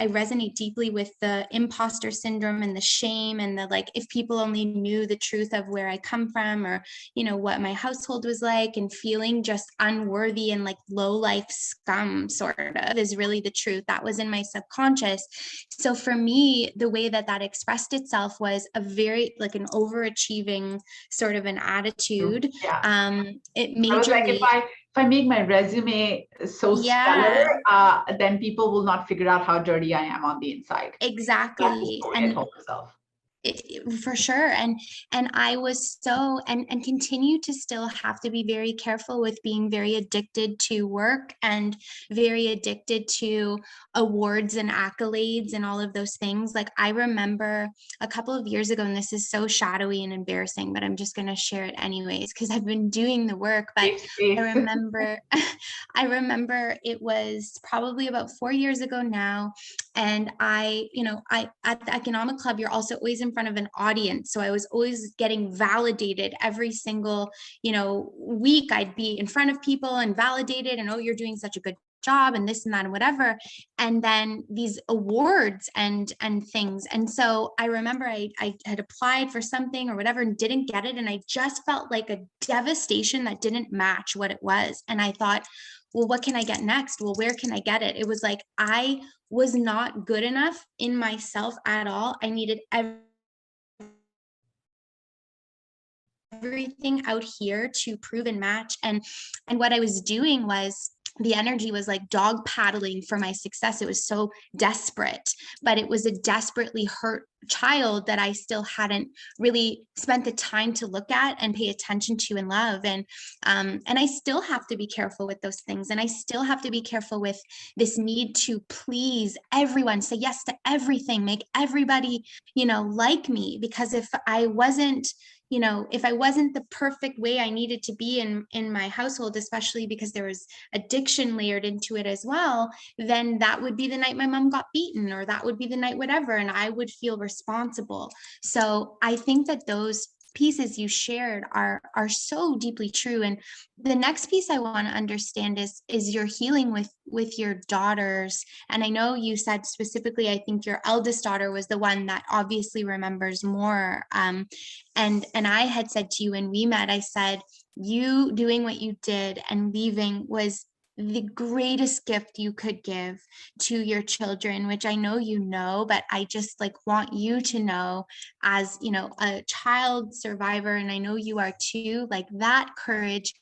resonate deeply with the imposter syndrome and the shame and the, like, if people only knew the truth of where I come from, or what my household was like, and feeling just unworthy and like low life scum, sort of, is really the truth that was in my subconscious. So for me, the way that expressed itself was a very like an overachieving sort of an attitude. It majorly, I was like, if I make my resume so stellar, then people will not figure out how dirty I am on the inside. Exactly. That's the story I told myself. For sure. And I was so, and continue to still have to be very careful with being very addicted to work and very addicted to awards and accolades and all of those things. Like I remember a couple of years ago, and this is so shadowy and embarrassing, but I'm just going to share it anyways because I've been doing the work. But Safe I space. remember I remember it was probably about 4 years ago now. And I at the economic club, you're also always in front of an audience. So I was always getting validated every single, week. I'd be in front of people and validated, and oh, you're doing such a good job and this and that and whatever. And then these awards and things. And so I remember I had applied for something or whatever and didn't get it. And I just felt like a devastation that didn't match what it was. And I thought, well, what can I get next? Well, where can I get it? It was like I was not good enough in myself at all. I needed everything out here to prove and match. And what I was doing was the energy was like dog paddling for my success. It was so desperate, but it was a desperately hurt child that I still hadn't really spent the time to look at and pay attention to and love. And I still have to be careful with those things. And I still have to be careful with this need to please everyone, say yes to everything, make everybody, like me. Because if I wasn't the perfect way I needed to be in my household, especially because there was addiction layered into it as well, then that would be the night my mom got beaten, or that would be the night whatever, and I would feel responsible. So I think that those pieces you shared are so deeply true. And the next piece I want to understand is your healing with your daughters. And I know you said specifically, I think your eldest daughter was the one that obviously remembers more. And I had said to you when we met, I said, you doing what you did and leaving was the greatest gift you could give to your children, which I know but I just like want you to know, as a child survivor, and I know you are too, like that courage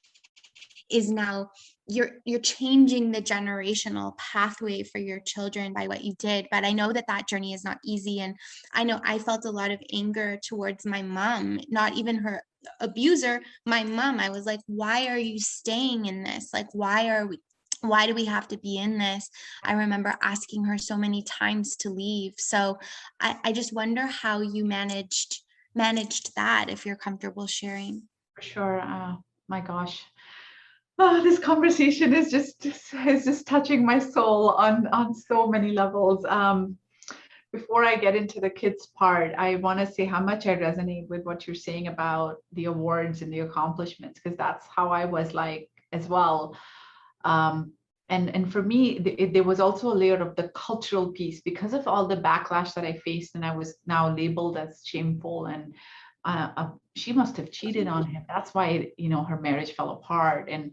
is now you're changing the generational pathway for your children by what you did. But I know that journey is not easy. And I know I felt a lot of anger towards my mom, not even her abuser, my mom. I was like, why are you staying in this? Like, why do we have to be in this? I remember asking her so many times to leave. So I just wonder how you managed that, if you're comfortable sharing. For sure. My gosh. Oh, this conversation is just touching my soul on so many levels. Before I get into the kids part, I want to say how much I resonate with what you're saying about the awards and the accomplishments, because that's how I was like as well. And for me, there was also a layer of the cultural piece because of all the backlash that I faced, and I was now labeled as shameful, and she must have cheated on him. That's why, her marriage fell apart. And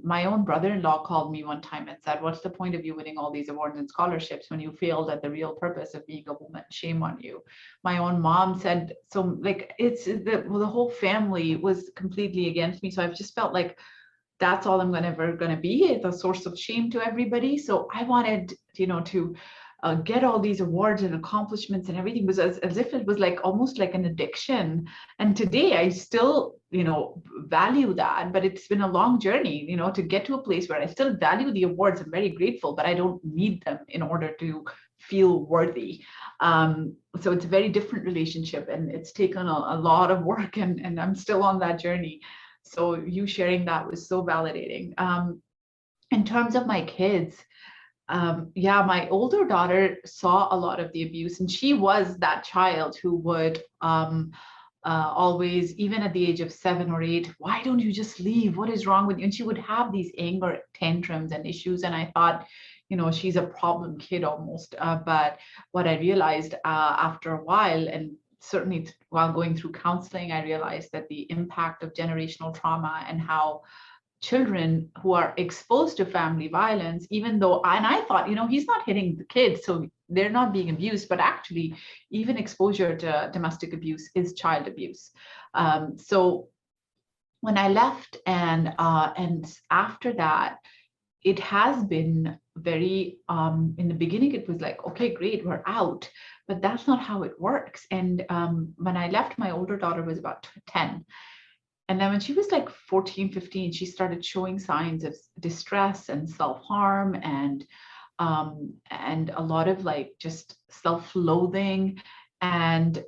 my own brother-in-law called me one time and said, what's the point of you winning all these awards and scholarships when you failed at the real purpose of being a woman? Shame on you. My own mom said, so like the whole family was completely against me. So I've just felt like that's all I'm ever going to be, it's a source of shame to everybody. So I wanted, to get all these awards and accomplishments and everything was as if it was like almost like an addiction. And today I still, value that, but it's been a long journey, to get to a place where I still value the awards. I'm very grateful, but I don't need them in order to feel worthy. So it's a very different relationship, and it's taken a lot of work, and I'm still on that journey. So you sharing that was so validating. In terms of my kids, my older daughter saw a lot of the abuse, and she was that child who would always, even at the age of 7 or 8, why don't you just leave? What is wrong with you? And she would have these anger tantrums and issues. And I thought, she's a problem kid almost. But what I realized after a while, and certainly while going through counseling, I realized that the impact of generational trauma and how children who are exposed to family violence, even though, and I thought, he's not hitting the kids, so they're not being abused, but actually even exposure to domestic abuse is child abuse. So when I left and after that, it has been very, in the beginning, it was like, okay, great, we're out, but that's not how it works. And when I left, my older daughter was about 10. And then when she was like 14, 15, she started showing signs of distress and self-harm, and a lot of like just self-loathing. And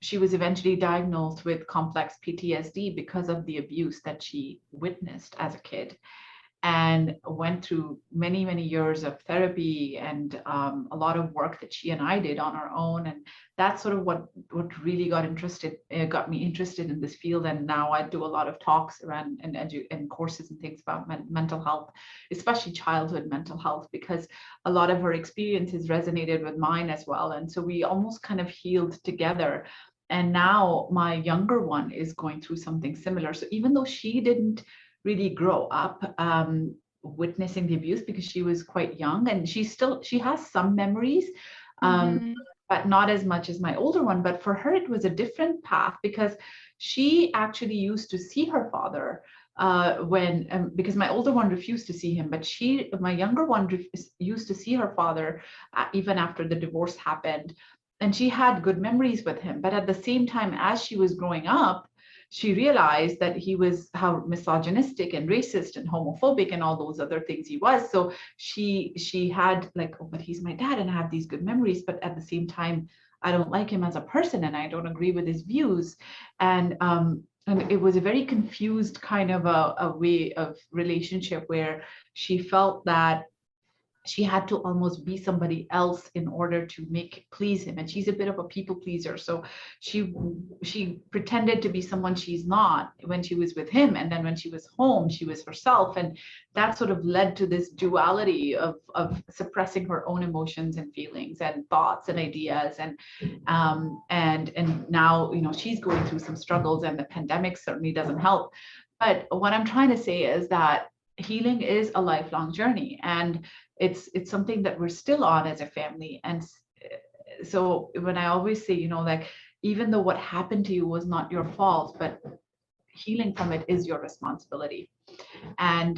she was eventually diagnosed with complex PTSD because of the abuse that she witnessed as a kid, and went through many, many years of therapy and a lot of work that she and I did on our own. And that's sort of what really got me interested in this field. And now I do a lot of talks around and courses and things about mental health, especially childhood mental health, because a lot of her experiences resonated with mine as well. And so we almost kind of healed together. And now my younger one is going through something similar. So even though she didn't really grow up witnessing the abuse, because she was quite young, and she has some memories, but not as much as my older one. But for her, it was a different path, because she actually used to see her father when because my older one refused to see him, but my younger one used to see her father even after the divorce happened, and she had good memories with him. But at the same time, as she was growing up, she realized that he was how misogynistic and racist and homophobic and all those other things he was. So she had like, oh, but he's my dad and I have these good memories, but at the same time, I don't like him as a person and I don't agree with his views. And it was a very confused kind of a way of relationship, where she felt that she had to almost be somebody else in order to please him. And she's a bit of a people pleaser. So she pretended to be someone she's not when she was with him. And then when she was home, she was herself. And that sort of led to this duality of suppressing her own emotions and feelings and thoughts and ideas. And now, she's going through some struggles, and the pandemic certainly doesn't help. But what I'm trying to say is that healing is a lifelong journey, and it's something that we're still on as a family. And so when I always say, like, even though what happened to you was not your fault, but healing from it is your responsibility. And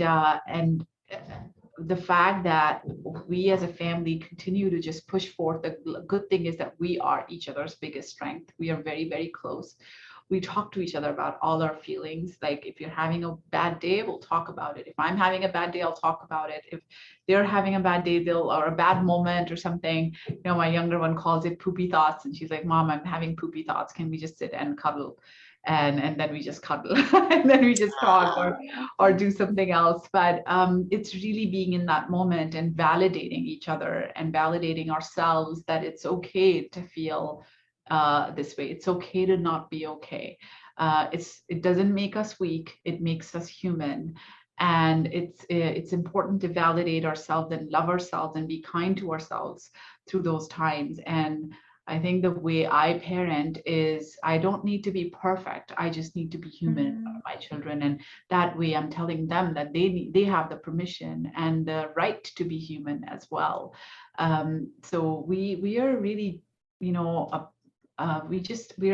the fact that we as a family continue to just push forth, the good thing is that we are each other's biggest strength. We are very, very close. We talk to each other about all our feelings. Like, if you're having a bad day, we'll talk about it. If I'm having a bad day, I'll talk about it. If they're having a bad day, or a bad moment or something, my younger one calls it poopy thoughts. And she's like, Mom, I'm having poopy thoughts. Can we just sit and cuddle? And then we just cuddle and then we just talk or do something else. But it's really being in that moment and validating each other and validating ourselves, that it's okay to feel this way. It's okay to not be okay. It doesn't make us weak. It makes us human. And it's important to validate ourselves and love ourselves and be kind to ourselves through those times. And I think the way I parent is, I don't need to be perfect. I just need to be human with my children. And that way I'm telling them that they have the permission and the right to be human as well. So we are really, we are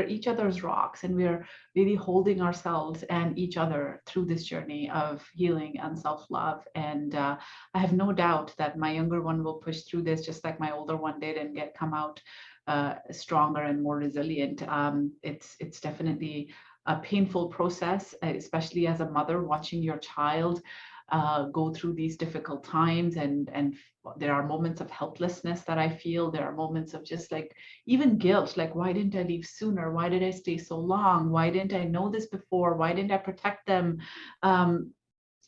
each other's rocks, and we're really holding ourselves and each other through this journey of healing and self-love. And I have no doubt that my younger one will push through this just like my older one did, and come out stronger and more resilient. It's definitely a painful process, especially as a mother, watching your child go through these difficult times. And there are moments of helplessness that I feel. There are moments of just like even guilt, like, why didn't I leave sooner? Why did I stay so long? Why didn't I know this before? Why didn't I protect them?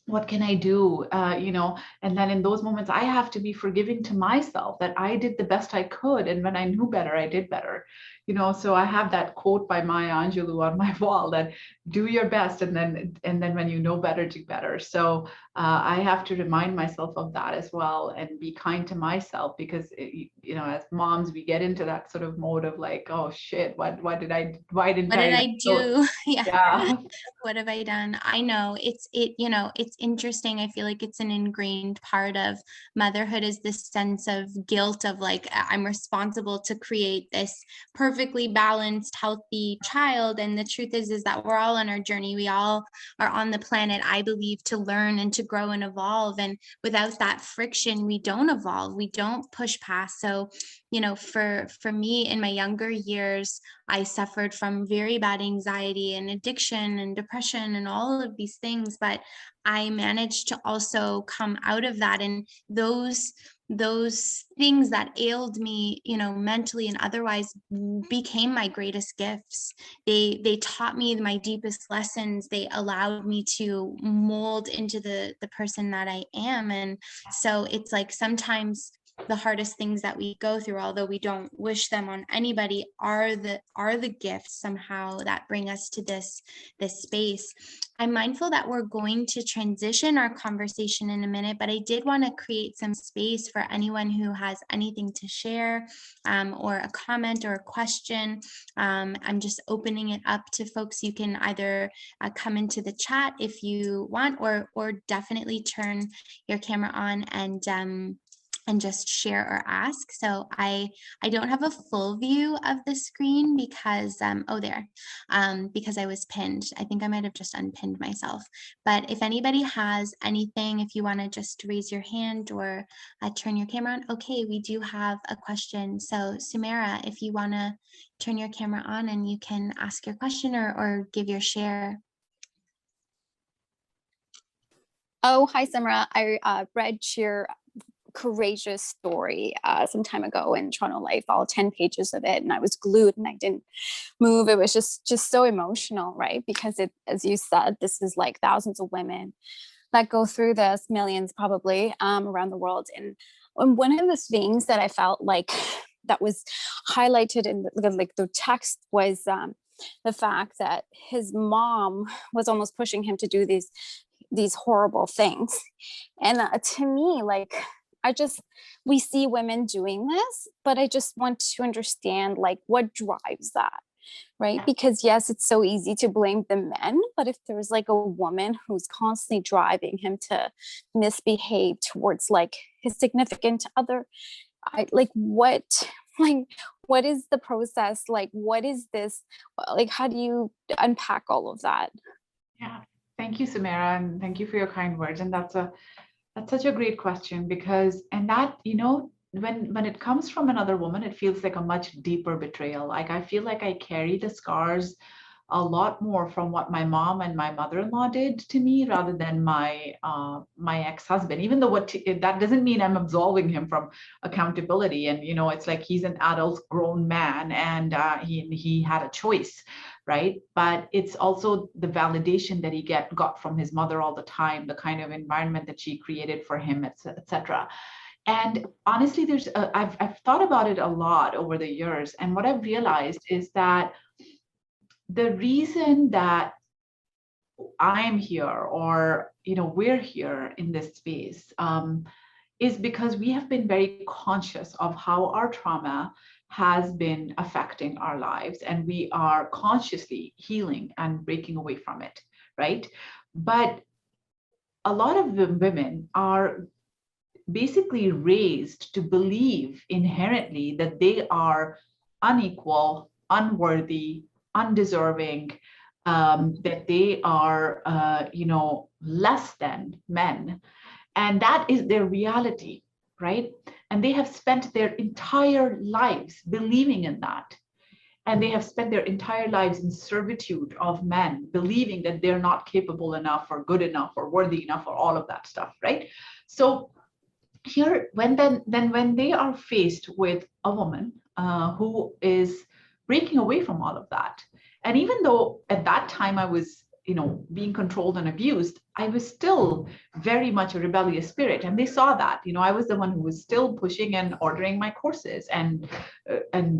What can I do? And then in those moments, I have to be forgiving to myself that I did the best I could. And when I knew better, I did better. So I have that quote by Maya Angelou on my wall, that do your best, and then when you know better, do better. So I have to remind myself of that as well, and be kind to myself, because as moms, we get into that sort of mode of like, oh shit, why didn't I do? Yeah. What have I done? I know it's it's interesting. I feel like it's an ingrained part of motherhood, is this sense of guilt of like, I'm responsible to create this perfectly balanced, healthy child. And the truth is that we're all on our journey. We all are on the planet, I believe, to learn and to grow and evolve. And without that friction, we don't evolve, we don't push past. So, you know, for me in my younger years, I suffered from very bad anxiety and addiction and depression and all of these things, but I managed to also come out of that. And those things that ailed me, you know, mentally and otherwise, became my greatest gifts. They taught me my deepest lessons. They allowed me to mold into the person that I am. And so it's like sometimes the hardest things that we go through, although we don't wish them on anybody, are the gifts somehow that bring us to this space. I'm mindful that we're going to transition our conversation in a minute, but I did want to create some space for anyone who has anything to share, or a comment or a question. I'm just opening it up to folks. You can either come into the chat if you want, or definitely turn your camera on and just share or ask. So I don't have a full view of the screen because because I was pinned. I think I might have just unpinned myself. But if anybody has anything, if you want to just raise your hand or turn your camera on. Okay, we do have a question. So Samra, if you want to turn your camera on and you can ask your question or give your share. Oh, hi, Samra. I read your courageous story some time ago in Toronto Life, all 10 pages of it, and I was glued and I didn't move. It was just so emotional, right? Because it, as you said, this is like thousands of women that go through this, millions probably, around the world. And one of the things that I felt like that was highlighted in the text was the fact that his mom was almost pushing him to do these horrible things. And to me, like, we see women doing this, but I just want to understand like what drives that, right? Because yes, it's so easy to blame the men, but if there's like a woman who's constantly driving him to misbehave towards like his significant other, what is the process? Like, what is this? Like, how do you unpack all of that? Yeah, thank you, Samara, and thank you for your kind words. And that's such a great question, because, and that, you know, when it comes from another woman, it feels like a much deeper betrayal. Like I feel like I carry the scars a lot more from what my mom and my mother-in-law did to me rather than my ex-husband. Even though that doesn't mean I'm absolving him from accountability. And you know, it's like he's an adult grown man, and he had a choice, right? But it's also the validation that he got from his mother all the time, the kind of environment that she created for him, etc. And honestly, I've thought about it a lot over the years, and what I've realized is that the reason that I'm here, or you know, we're here in this space, is because we have been very conscious of how our trauma has been affecting our lives, and we are consciously healing and breaking away from it, right? But a lot of the women are basically raised to believe inherently that they are unequal, unworthy, undeserving, that they are, less than men. And that is their reality, right? And they have spent their entire lives believing in that. And they have spent their entire lives in servitude of men, believing that they're not capable enough or good enough or worthy enough or all of that stuff, right? So here, when they are faced with a woman who is breaking away from all of that, and even though at that time I was, you know, being controlled and abused, I was still very much a rebellious spirit, and they saw that. You know, I was the one who was still pushing and ordering my courses and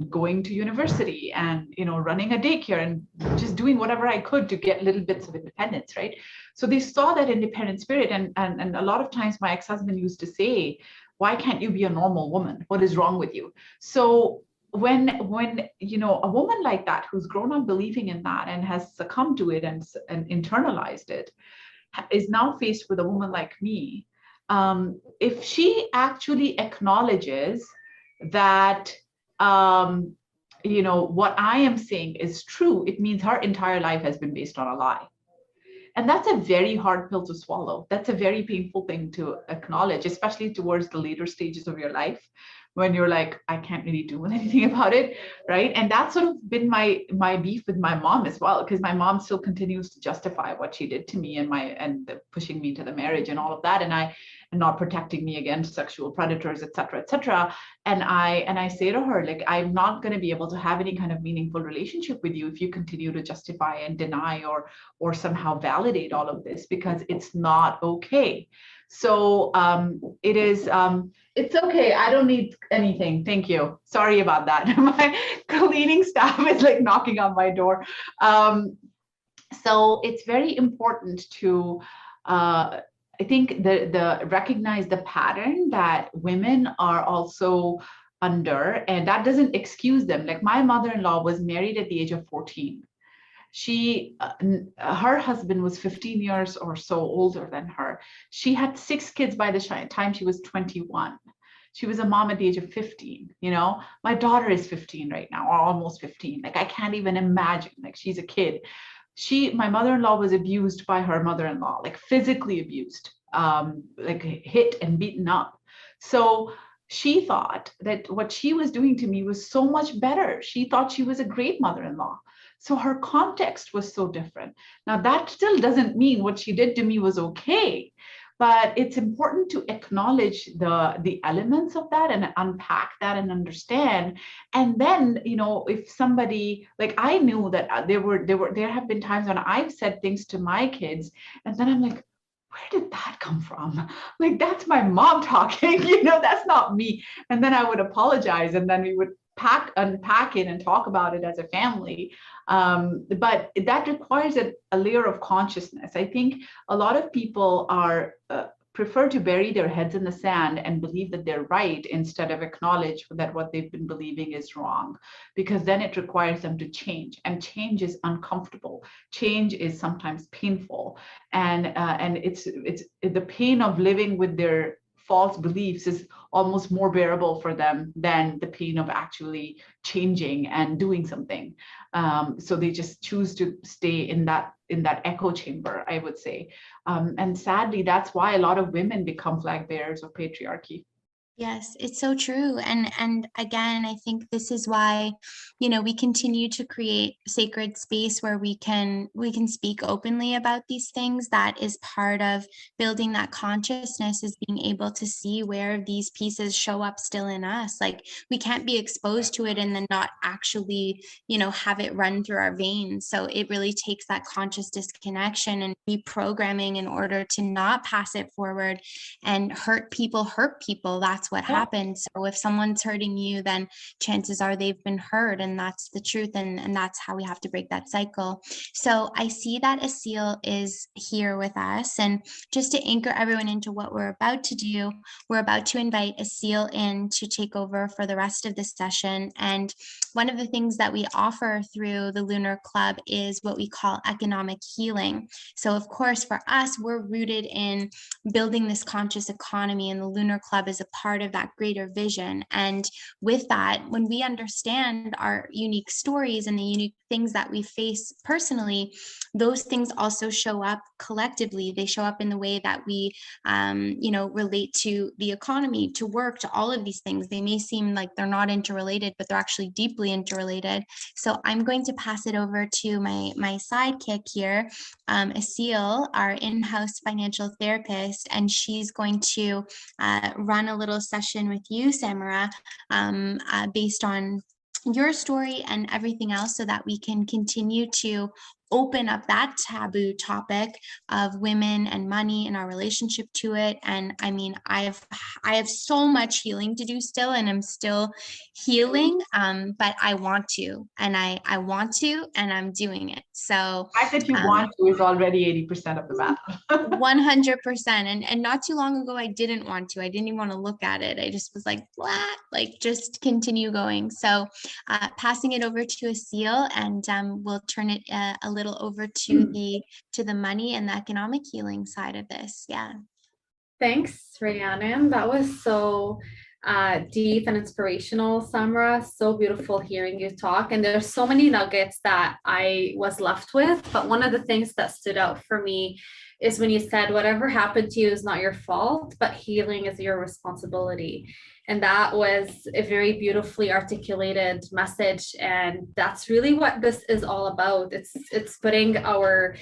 going to university and, you know, running a daycare and just doing whatever I could to get little bits of independence, right? So they saw that independent spirit, and a lot of times my ex-husband used to say, why can't you be a normal woman? What is wrong with you? So when you know, a woman like that who's grown up believing in that and has succumbed to it and internalized it, is now faced with a woman like me, if she actually acknowledges that, what I am saying is true, it means her entire life has been based on a lie. And that's a very hard pill to swallow. That's a very painful thing to acknowledge, especially towards the later stages of your life, when you're like, I can't really do anything about it, right? And that's sort of been my beef with my mom as well, because my mom still continues to justify what she did to me and pushing me into the marriage and all of that, and not protecting me against sexual predators, et cetera, et cetera. And I say to her, like, I'm not going to be able to have any kind of meaningful relationship with you if you continue to justify and deny or somehow validate all of this, because it's not okay. So it is. It's okay. I don't need anything. Thank you. Sorry about that. My cleaning staff is like knocking on my door. So it's very important to, I think, the recognize the pattern that women are also under, and that doesn't excuse them. Like, my mother-in-law was married at the age of 14. Her husband was 15 years or so older than her. She had 6 kids by the time she was 21. She was a mom at the age of 15. My daughter is 15 right now, or almost 15. Like, I can't even imagine. Like, she's a kid. My mother-in-law was abused by her mother-in-law, like physically abused, like hit and beaten up. So she thought that what she was doing to me was so much better. She thought she was a great mother-in-law. So her context was so different. Now, that still doesn't mean what she did to me was okay, but it's important to acknowledge the elements of that and unpack that and understand. And then, if somebody, like, I knew that there have been times when I've said things to my kids, and then I'm like, where did that come from? Like, that's my mom talking, that's not me. And then I would apologize, and then we would unpack it and talk about it as a family. But that requires a layer of consciousness. I think a lot of people prefer to bury their heads in the sand and believe that they're right, instead of acknowledge that what they've been believing is wrong, because then it requires them to change, and change is uncomfortable. Change is sometimes painful, and it's the pain of living with their false beliefs is almost more bearable for them than the pain of actually changing and doing something. So they just choose to stay in that echo chamber, I would say. And sadly, that's why a lot of women become flag bearers of patriarchy. Yes, it's so true. And again, I think this is why, we continue to create sacred space where we can speak openly about these things. That is part of building that consciousness, is being able to see where these pieces show up still in us. Like, we can't be exposed to it and then not actually, have it run through our veins. So it really takes that conscious disconnection and reprogramming in order to not pass it forward and hurt people. That's what happens. So if someone's hurting you, then chances are they've been hurt, and that's the truth. And that's how we have to break that cycle. So I see that Asil is here with us. And just to anchor everyone into what we're about to do, we're about to invite Asil in to take over for the rest of the session. And one of the things that we offer through the Lunar Club is what we call economic healing. So of course, for us, we're rooted in building this conscious economy, and the Lunar Club is a part of that greater vision. And with that, when we understand our unique stories and the unique things that we face personally, those things also show up collectively. They show up in the way that we, relate to the economy, to work, to all of these things. They may seem like they're not interrelated, but they're actually deeply interrelated. So I'm going to pass it over to my sidekick here, Asil, our in-house financial therapist, and she's going to run a little session with you, Samra, based on your story and everything else, so that we can continue to open up that taboo topic of women and money and our relationship to it. And I mean, I have so much healing to do still, and I'm still healing, but I want to, and I want to, and I'm doing it. So The fact that you want to is already 80% of the battle. 100%. And not too long ago, I didn't want to. I didn't even want to look at it. I just was like, blah, like, just continue going. So passing it over to Asil, and we'll turn it a little over to the money and the economic healing side of this. Yeah. Thanks, Rhiannon. That was so deep and inspirational, Samra. So beautiful hearing you talk. And there's so many nuggets that I was left with. But one of the things that stood out for me is when you said, whatever happened to you is not your fault, but healing is your responsibility. And that was a very beautifully articulated message. And that's really what this is all about. It's putting our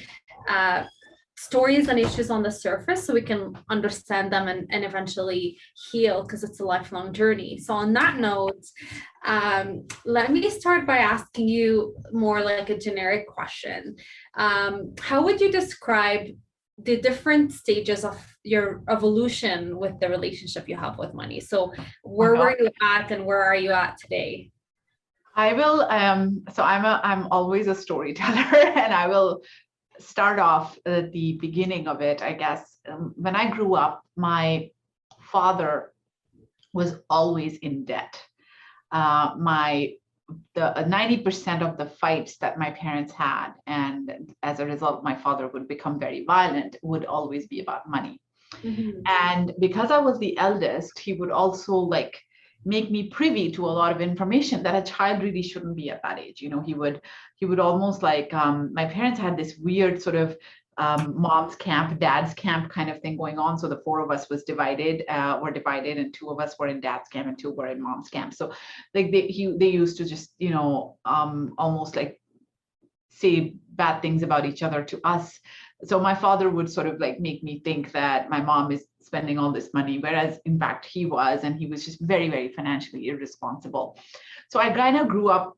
stories and issues on the surface so we can understand them and eventually heal, because it's a lifelong journey. So on that note, let me start by asking you more like a generic question. How would you describe the different stages of your evolution with the relationship you have with money? So where were you at and where are you at today? I will, so I'm always a storyteller, and I will start off at the beginning of it, I guess. When I grew up, my father was always in debt. The 90% of the fights that my parents had, and as a result, my father would become very violent, would always be about money. Mm-hmm. And because I was the eldest, he would also like make me privy to a lot of information that a child really shouldn't be at that age. You know, he would almost like, my parents had this weird sort of mom's camp, dad's camp kind of thing going on. So the four of us were divided, and two of us were in dad's camp and two were in mom's camp. So like they used to just, you know, almost like say bad things about each other to us. So my father would sort of like make me think that my mom is spending all this money, whereas in fact he was, and he was just very, very financially irresponsible. So I kind of grew up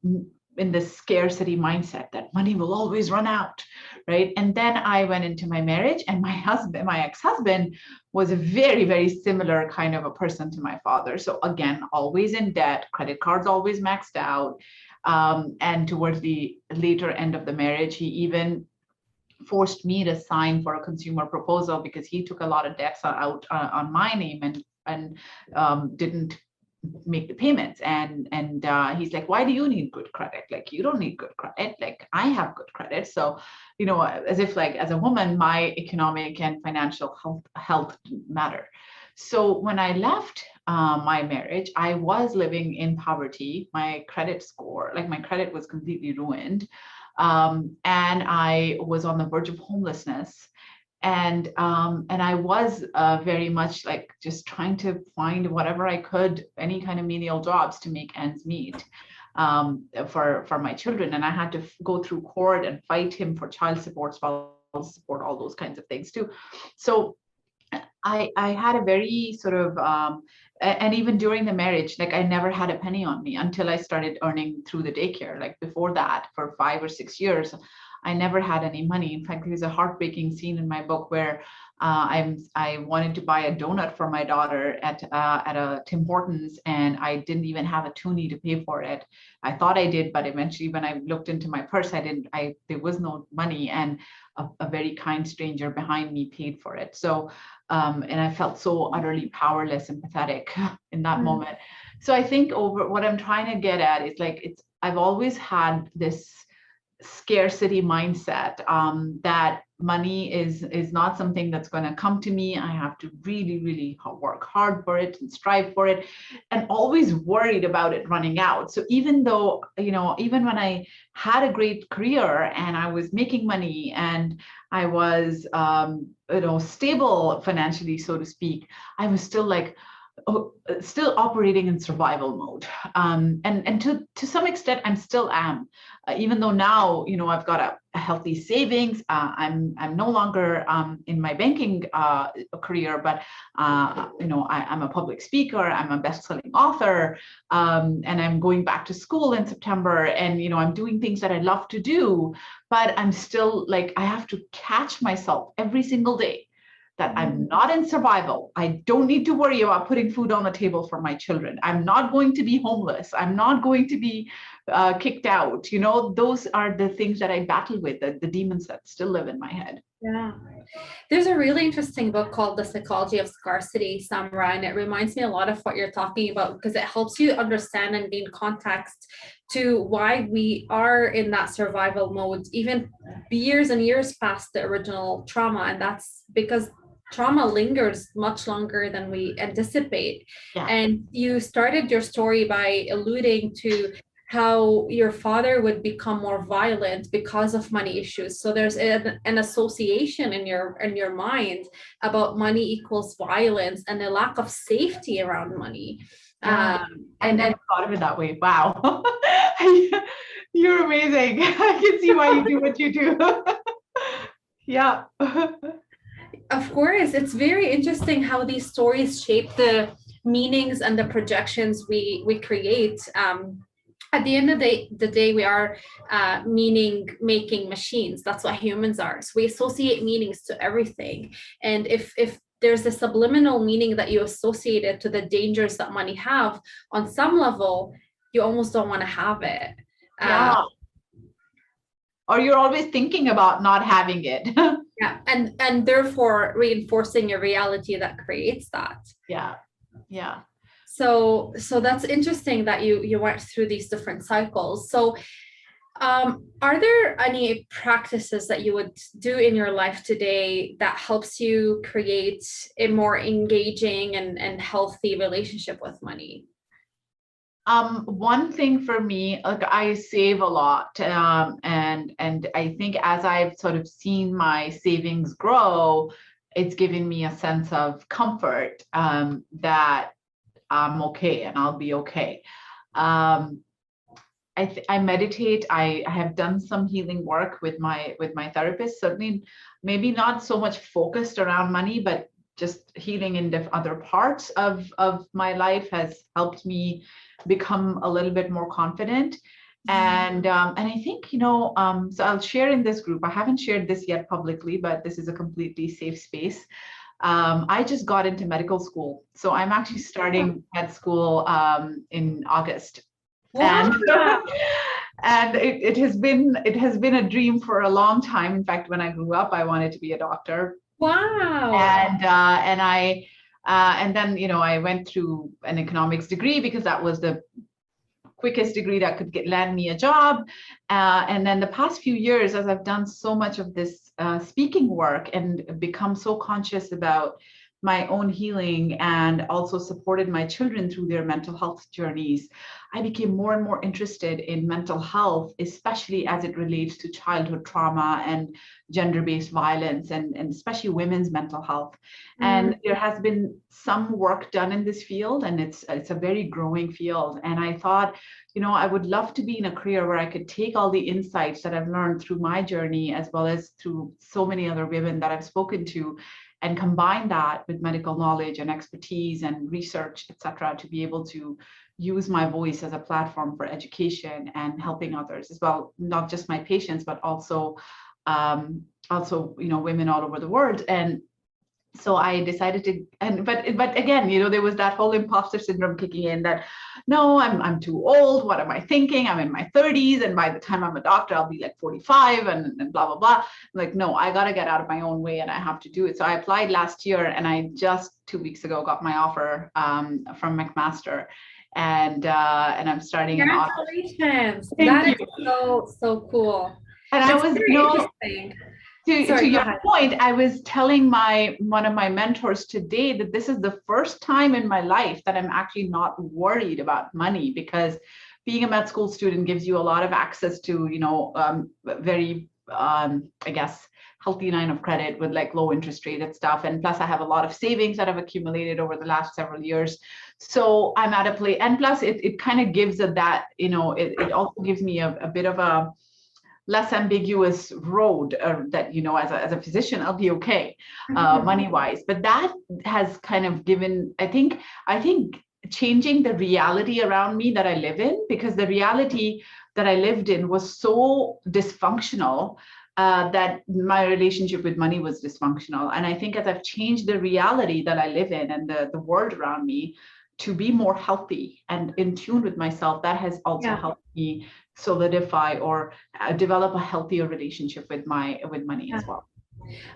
in this scarcity mindset that money will always run out, right? And then I went into my marriage, and my ex-husband was a very, very similar kind of a person to my father. So again, always in debt, credit cards always maxed out. And towards the later end of the marriage, he even forced me to sign for a consumer proposal because he took a lot of debts out on my name and didn't make the payments. And he's like, why do you need good credit? Like, you don't need good credit. Like, I have good credit. So, you know, as if like as a woman, my economic and financial health didn't matter. So when I left my marriage, I was living in poverty. My credit score, like my credit was completely ruined. And I was on the verge of homelessness. And I was very much like just trying to find whatever I could, any kind of menial jobs to make ends meet for my children. And I had to go through court and fight him for child support, spousal support, all those kinds of things too. So I had a very sort of, and even during the marriage, like I never had a penny on me until I started earning through the daycare. Like before that, for 5 or 6 years, I never had any money. In fact, there's a heartbreaking scene in my book where I wanted to buy a donut for my daughter at a Tim Hortons, and I didn't even have a toonie to pay for it. I thought I did, but eventually when I looked into my purse, there was no money, and a very kind stranger behind me paid for it. So, and I felt so utterly powerless and pathetic in that moment. So I think what I'm trying to get at is like, I've always had this scarcity mindset that money is not something that's going to come to me. I have to really, really work hard for it and strive for it, and always worried about it running out. So even though, you know, even when I had a great career and I was making money and I was, you know, stable financially, so to speak, I was still like, still operating in survival mode. And to some extent, I'm still am, even though now, you know, I've got a healthy savings. I'm no longer in my banking career, but, you know, I'm a public speaker, I'm a best-selling author, and I'm going back to school in September, and, you know, I'm doing things that I love to do, but I'm still like, I have to catch myself every single day that I'm not in survival. I don't need to worry about putting food on the table for my children. I'm not going to be homeless. I'm not going to be kicked out. You know, those are the things that I battle with, the demons that still live in my head. Yeah. There's a really interesting book called The Psychology of Scarcity, Samra, and it reminds me a lot of what you're talking about because it helps you understand and gain context to why we are in that survival mode, even years and years past the original trauma. And that's because trauma lingers much longer than we anticipate. Yeah. And you started your story by alluding to how your father would become more violent because of money issues. So there's an association in your mind about money equals violence and a lack of safety around money. Yeah. I never thought of it that way. Wow. You're amazing. I can see why you do what you do. Yeah. Of course, it's very interesting how these stories shape the meanings and the projections we create. At the end of the day, we are meaning making machines. That's what humans are. So we associate meanings to everything. And if there's a subliminal meaning that you associate it to the dangers that money have, on some level, you almost don't want to have it. Yeah. Or you're always thinking about not having it. Yeah, and therefore reinforcing a reality that creates that. Yeah. Yeah. So that's interesting that you went through these different cycles. So are there any practices that you would do in your life today that helps you create a more engaging and healthy relationship with money? One thing for me, like I save a lot, and I think as I've sort of seen my savings grow, it's given me a sense of comfort that I'm okay and I'll be okay. I meditate. I have done some healing work with my therapist. Certainly, maybe not so much focused around money, but just healing in other parts of my life has helped me become a little bit more confident. And I think, so I'll share in this group. I haven't shared this yet publicly, but this is a completely safe space. I just got into medical school. So I'm actually starting med school in August. Wow. And it has been a dream for a long time. In fact, when I grew up, I wanted to be a doctor. Wow. And then, I went through an economics degree because that was the quickest degree that could land me a job. And then the past few years, as I've done so much of this speaking work and become so conscious about my own healing and also supported my children through their mental health journeys, I became more and more interested in mental health, especially as it relates to childhood trauma and gender-based violence and especially women's mental health. And there has been some work done in this field, and it's a very growing field. And I thought, I would love to be in a career where I could take all the insights that I've learned through my journey, as well as through so many other women that I've spoken to, and combine that with medical knowledge and expertise and research, et cetera, to be able to use my voice as a platform for education and helping others as well, not just my patients, but also women all over the world. And so I decided to, but again, there was that whole imposter syndrome kicking in that, no, I'm too old. What am I thinking? I'm in my 30s. And by the time I'm a doctor, I'll be like 45 and blah, blah, blah. I'm like, no, I got to get out of my own way and I have to do it. So I applied last year and I just 2 weeks ago got my offer from McMaster. And I'm starting. Congratulations. That is so cool. And I was, interesting. To your point, I was telling one of my mentors today that this is the first time in my life that I'm actually not worried about money, because being a med school student gives you a lot of access to, very, I guess, healthy line of credit with like low interest rate and stuff. And plus I have a lot of savings that I've accumulated over the last several years. So I'm at a place, and plus it kind of gives that, it also gives me a bit of a less ambiguous road that, as a physician, I'll be okay money wise. But that has kind of given, I think changing the reality around me that I live in, because the reality that I lived in was so dysfunctional that my relationship with money was dysfunctional. And I think as I've changed the reality that I live in and the world around me to be more healthy and in tune with myself, that has also helped me solidify or develop a healthier relationship with money as well.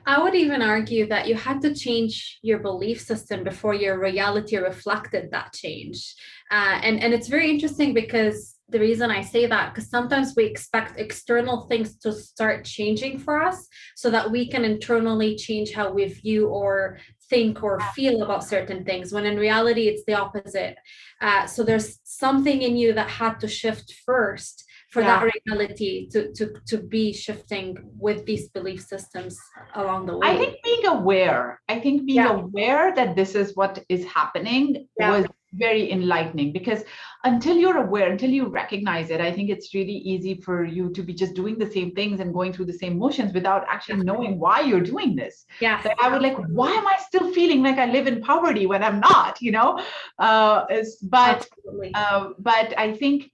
I would even argue that you had to change your belief system before your reality reflected that change. And it's very interesting because the reason I say that, because sometimes we expect external things to start changing for us so that we can internally change how we view or think or feel about certain things, when in reality, it's the opposite. So there's something in you that had to shift first for Yeah. that reality to be shifting with these belief systems along the way. I think being aware, Yeah. aware that this is what is happening Yeah. was very enlightening, because until you're aware, until you recognize it, I think it's really easy for you to be just doing the same things and going through the same motions without actually knowing why you're doing this. Yes. Like I would like, why am I still feeling like I live in poverty when I'm not, you know? But Absolutely. I think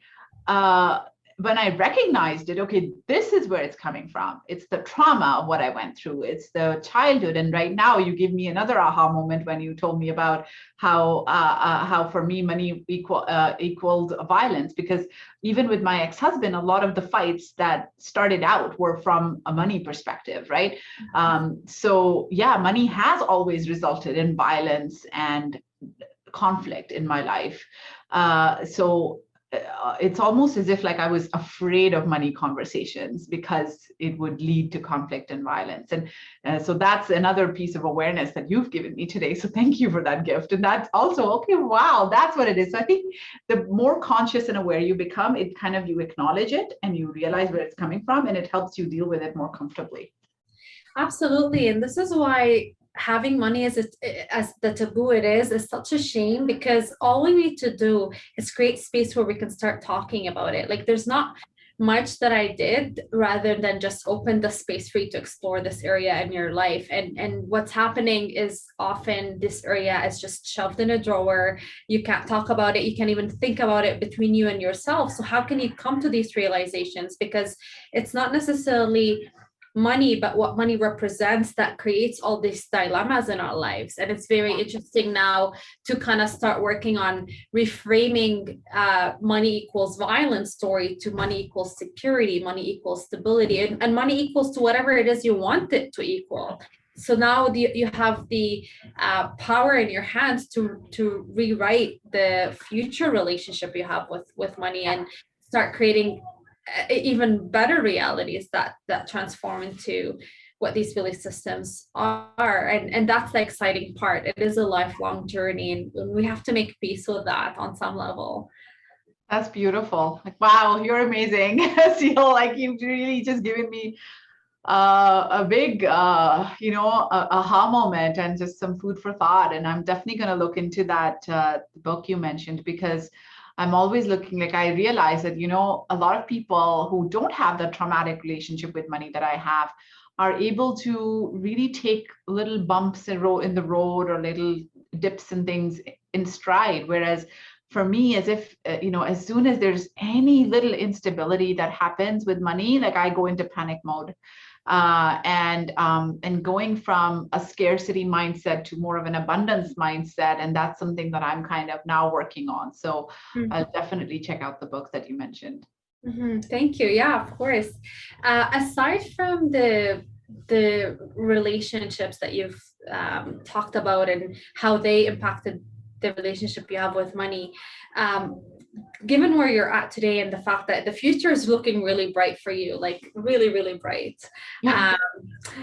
when I recognized it, okay, this is where it's coming from. It's the trauma of what I went through. It's the childhood. And right now, you give me another aha moment when you told me about how for me money equaled violence. Because even with my ex-husband, a lot of the fights that started out were from a money perspective, right? So yeah, money has always resulted in violence and conflict in my life. It's almost as if like I was afraid of money conversations because it would lead to conflict and violence. And so that's another piece of awareness that you've given me today. So thank you for that gift. And that's also, okay, wow, that's what it is. So I think the more conscious and aware you become, it kind of, you acknowledge it and you realize where it's coming from, and it helps you deal with it more comfortably. Absolutely. And this is why having money as the taboo it is such a shame, because all we need to do is create space where we can start talking about it. Like there's not much that I did rather than just open the space for you to explore this area in your life. And what's happening is often this area is just shoved in a drawer. You can't talk about it. You can't even think about it between you and yourself. So how can you come to these realizations? Because it's not necessarily money, but what money represents that creates all these dilemmas in our lives. And it's very interesting now to kind of start working on reframing money equals violence story to money equals security, money equals stability, and money equals to whatever it is you want it to equal. So now you have the power in your hands to rewrite the future relationship you have with money and start creating even better realities that transform into what these belief systems are. And that's the exciting part. It is a lifelong journey, and we have to make peace with that on some level. That's beautiful. Like, wow, you're amazing. Seal, like you've really just given me a big aha moment and just some food for thought. And I'm definitely going to look into that book you mentioned, because I'm always looking, like I realize that, you know, a lot of people who don't have the traumatic relationship with money that I have are able to really take little bumps in the road or little dips and things in stride. Whereas for me, as if, as soon as there's any little instability that happens with money, like I go into panic mode. And going from a scarcity mindset to more of an abundance mindset. And that's something that I'm kind of now working on. So I'll definitely check out the books that you mentioned. Thank you. Yeah, of course. Aside from the relationships that you've talked about and how they impacted the relationship you have with money, given where you're at today and the fact that the future is looking really bright for you, like really, really bright. Yeah.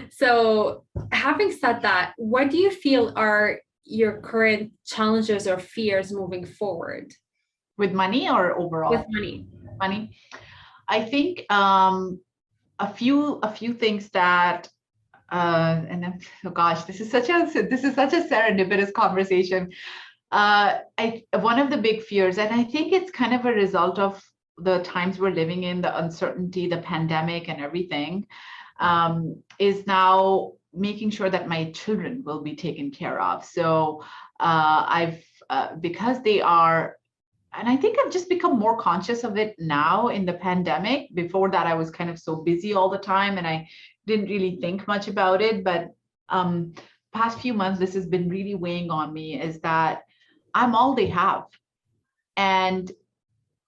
So having said that, what do you feel are your current challenges or fears moving forward? With money or overall? With money. Money. I think a few things that oh gosh, this is such a serendipitous conversation. One of the big fears, and I think it's kind of a result of the times we're living in, the uncertainty, the pandemic and everything, is now making sure that my children will be taken care of. So because they are, and I think I've just become more conscious of it now in the pandemic. Before that, I was kind of so busy all the time and I didn't really think much about it. But past few months, this has been really weighing on me, is that I'm all they have. And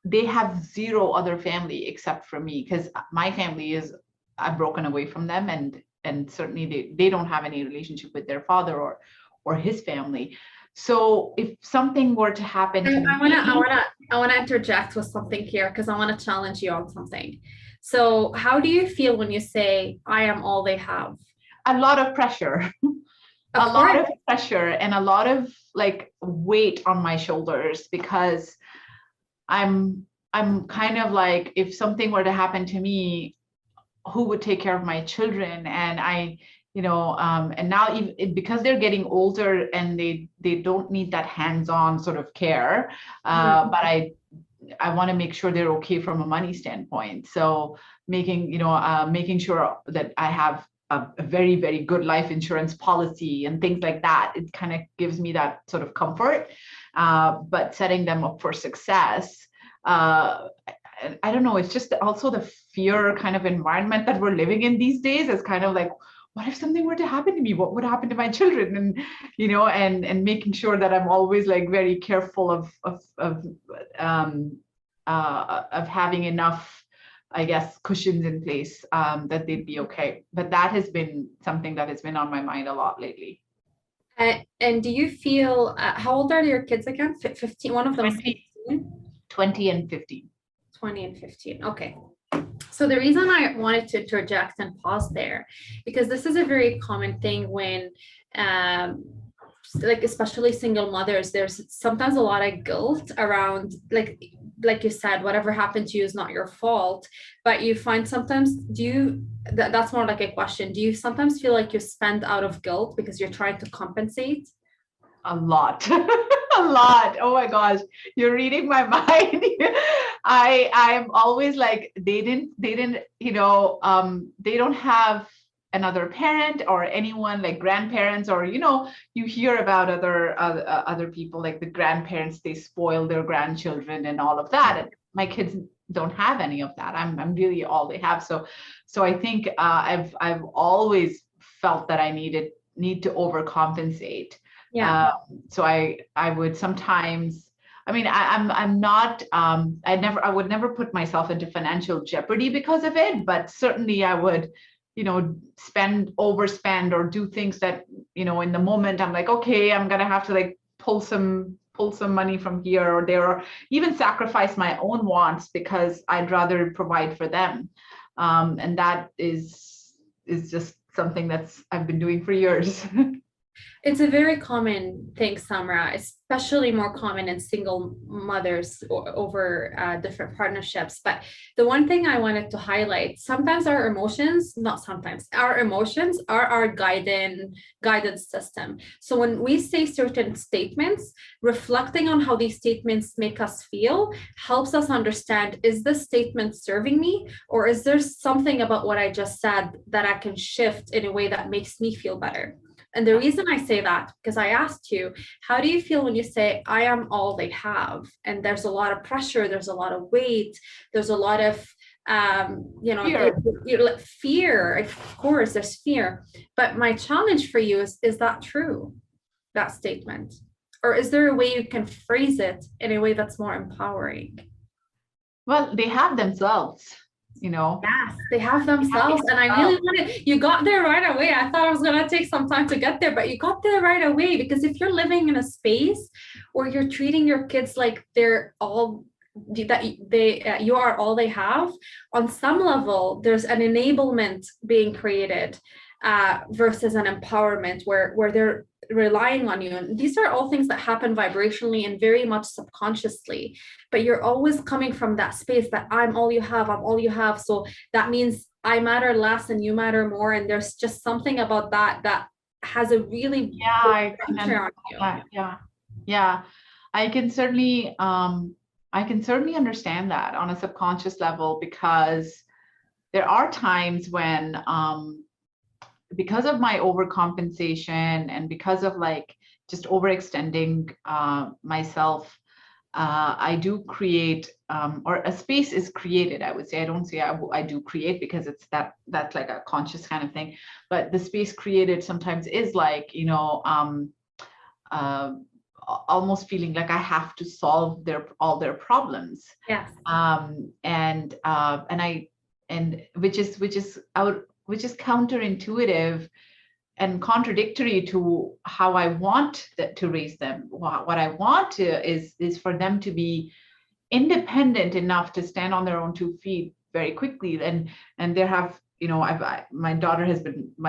they have zero other family except for me, because my family I've broken away from them, and and certainly they don't have any relationship with their father or his family. So if something were to happen to me, I wanna interject with something here because I want to challenge you on something. So how do you feel when you say I am all they have? a lot of pressure. A lot of pressure and a lot of like weight on my shoulders, because I'm kind of like, if something were to happen to me, who would take care of my children? And and now even because they're getting older and they don't need that hands-on sort of care, but I want to make sure they're okay from a money standpoint. So making sure that I have a very, very good life insurance policy and things like that. It kind of gives me that sort of comfort, but setting them up for success. I don't know, it's just also the fear kind of environment that we're living in these days is kind of like, what if something were to happen to me? What would happen to my children? And and making sure that I'm always like very careful of having enough, I guess, cushions in place, that they'd be okay. But that has been something that has been on my mind a lot lately. And do you feel, how old are your kids again? 15, one of them 20 and 15. 20 and 15. Okay. So the reason I wanted to interject and pause there, because this is a very common thing when, like especially single mothers, there's sometimes a lot of guilt around, like you said, whatever happened to you is not your fault. But you find sometimes, that's more like a question. Do you sometimes feel like you spend out of guilt because you're trying to compensate? A lot. A lot. Oh my gosh, you're reading my mind. I'm always like, they don't have another parent or anyone, like grandparents, or you hear about other people, like the grandparents, they spoil their grandchildren and all of that. And my kids don't have any of that. I'm really all they have. So I think I've always felt that I need to overcompensate. Yeah. So I would sometimes, I mean, I'm not, I would never put myself into financial jeopardy because of it, but certainly I would, overspend or do things that, in the moment I'm like, okay, I'm going to have to like pull some money from here or there, or even sacrifice my own wants because I'd rather provide for them. And that is just something I've been doing for years. It's a very common thing, Samra, especially more common in single mothers over different partnerships. But the one thing I wanted to highlight, our emotions are our guidance system. So when we say certain statements, reflecting on how these statements make us feel helps us understand, is this statement serving me? Or is there something about what I just said that I can shift in a way that makes me feel better? And the reason I say that, because I asked you, how do you feel when you say, I am all they have? And there's a lot of pressure, there's a lot of weight, there's a lot of, fear. Of course, there's fear. But my challenge for you is that true, that statement? Or is there a way you can phrase it in a way that's more empowering? Well, they have themselves. Yes, they have themselves. And I really you got there right away. I thought I was going to take some time to get there, but you got there right away, because if you're living in a space where you're treating your kids like they're all that you are all they have, on some level, there's an enablement being created versus an empowerment where they're relying on you. And these are all things that happen vibrationally and very much subconsciously, but you're always coming from that space that I'm all you have. So that means I matter less and you matter more. And there's just something about that has a really I can certainly understand that on a subconscious level, because there are times when because of my overcompensation and because of like just overextending myself, I do create, or a space is created, I would say. I don't say I do create, because it's that's like a conscious kind of thing. But the space created sometimes is like, almost feeling like I have to solve all their problems. Yes. And which is counterintuitive and contradictory to how I want to raise them. What I want to is for them to be independent enough to stand on their own 2 feet very quickly. And there have, my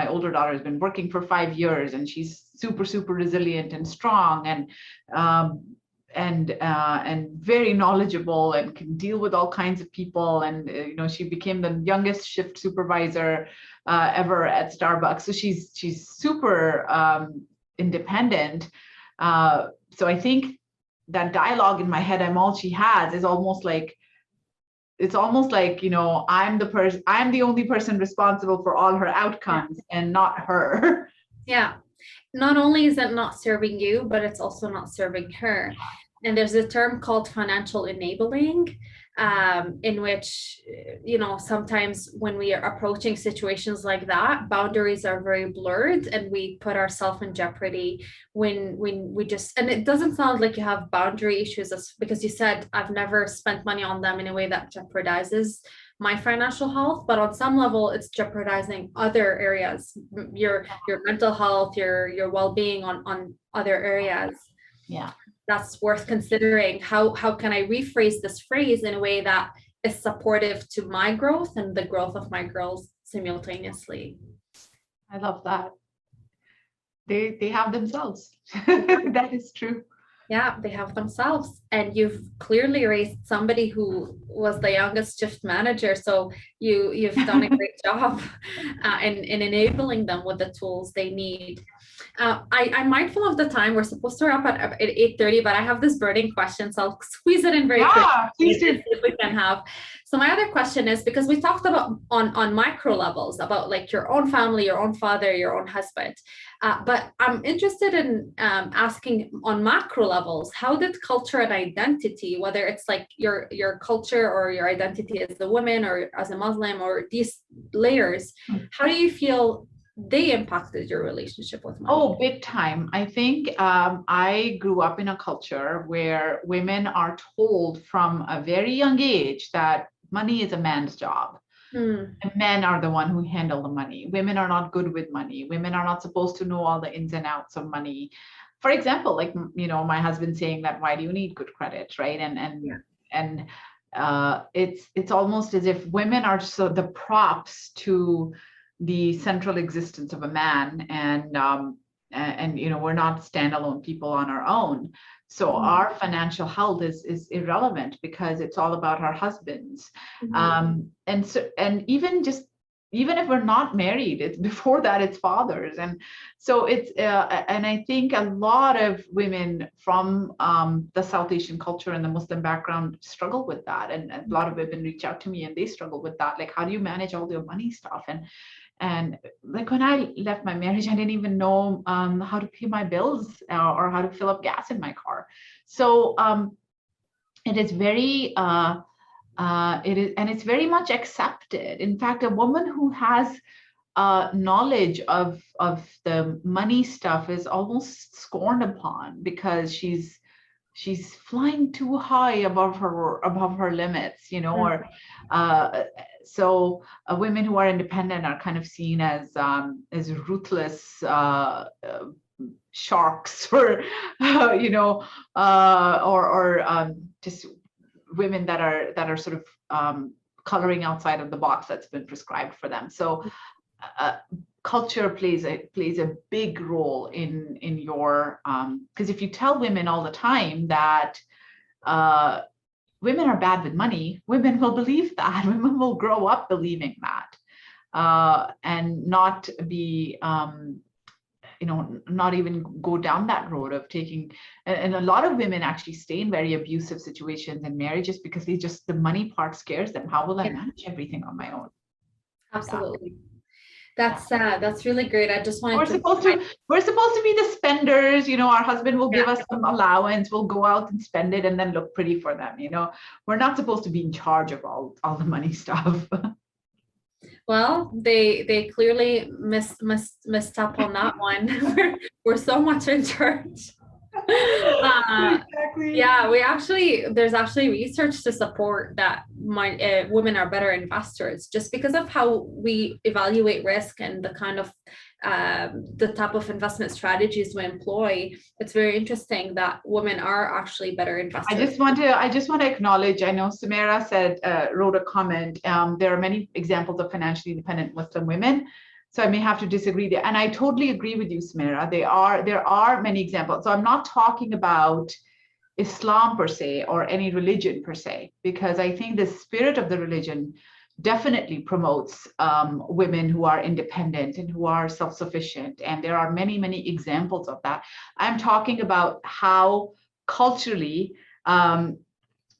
older daughter has been working for 5 years, and she's super, super resilient and strong, and very knowledgeable, and can deal with all kinds of people. And she became the youngest shift supervisor ever at Starbucks. So she's super independent. So I think that dialogue in my head, I'm all she has, is almost like, I'm the only person responsible for all her outcomes, and not her. Yeah. Not only is it not serving you, but it's also not serving her. And there's a term called financial enabling, in which, sometimes when we are approaching situations like that, boundaries are very blurred, and we put ourselves in jeopardy when we just, and it doesn't sound like you have boundary issues, because you said, I've never spent money on them in a way that jeopardizes my financial health, but on some level it's jeopardizing other areas, your mental health, your well-being on other areas. Yeah. That's worth considering. How can I rephrase this phrase in a way that is supportive to my growth and the growth of my girls simultaneously? I love that. They have themselves. That is true. Yeah, they have themselves. And you've clearly raised somebody who was the youngest shift manager. So you've done a great job in enabling them with the tools they need. I'm mindful of the time. We're supposed to wrap at 8:30, but I have this burning question, so I'll squeeze it in very quickly. Please do. If we can have. So my other question is, because we talked about on micro levels about like your own family, your own father, your own husband, but I'm interested in asking on macro levels, how did culture and identity, whether it's like your culture or your identity as a woman or as a Muslim, or these layers, how do you feel they impacted your relationship with money? Oh, big time. I think I grew up in a culture where women are told from a very young age that money is a man's job. And men are the one who handle the money. Women are not good with money. Women are not supposed to know all the ins and outs of money. For example, like, my husband saying that, why do you need good credit, right? And it's almost as if women are so the props to the central existence of a man, and we're not standalone people on our own. So our financial health is irrelevant, because it's all about our husbands. And even if we're not married, it's before that, it's fathers. And so it's and I think a lot of women from the South Asian culture and the Muslim background struggle with that. And a lot of women reach out to me and they struggle with that. Like, how do you manage all your money stuff? And like, when I left my marriage, I didn't even know how to pay my bills or how to fill up gas in my car. So it is very, it's very much accepted. In fact, a woman who has knowledge of the money stuff is almost scorned upon, because she's flying too high above her limits, or so women who are independent are kind of seen as ruthless sharks, or just women that are sort of coloring outside of the box that's been prescribed for them. So culture plays a big role in your, because if you tell women all the time that women are bad with money, women will believe that. Women will grow up believing that, and not be, not even go down that road of taking. And a lot of women actually stay in very abusive situations and marriages because the money part scares them. How will I manage everything on my own? Absolutely. That's really great. I just wanted we're supposed to be the spenders, our husband will give us some allowance, we'll go out and spend it and then look pretty for them. We're not supposed to be in charge of all the money stuff. Well, they clearly missed up on that one. We're so much in charge. Exactly. Yeah, there's actually research to support that women are better investors just because of how we evaluate risk and the kind of the type of investment strategies we employ. It's very interesting that women are actually better investors. I just want to acknowledge, I know Samira said, wrote a comment, there are many examples of financially independent Muslim women. So I may have to disagree there. And I totally agree with you, Samira. There are many examples. So I'm not talking about Islam per se or any religion per se, because I think the spirit of the religion definitely promotes women who are independent and who are self-sufficient. And there are many, many examples of that. I'm talking about how culturally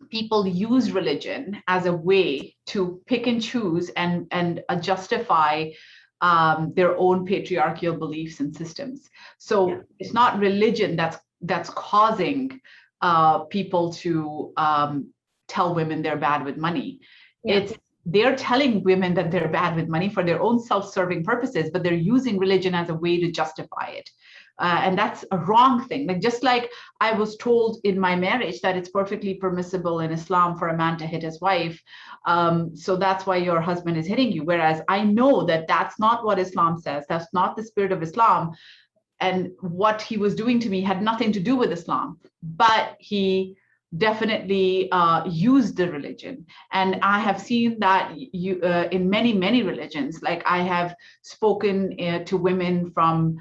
people use religion as a way to pick and choose and justify their own patriarchal beliefs and systems. So yeah. It's not religion that's causing people to tell women they're bad with money. Yeah. They're telling women that they're bad with money for their own self-serving purposes, but they're using religion as a way to justify it. And that's a wrong thing. Like, just like I was told in my marriage that it's perfectly permissible in Islam for a man to hit his wife. So that's why your husband is hitting you. Whereas I know that that's not what Islam says. That's not the spirit of Islam. And what he was doing to me had nothing to do with Islam, but he definitely used the religion. And I have seen that in many, many religions. Like, I have spoken to women from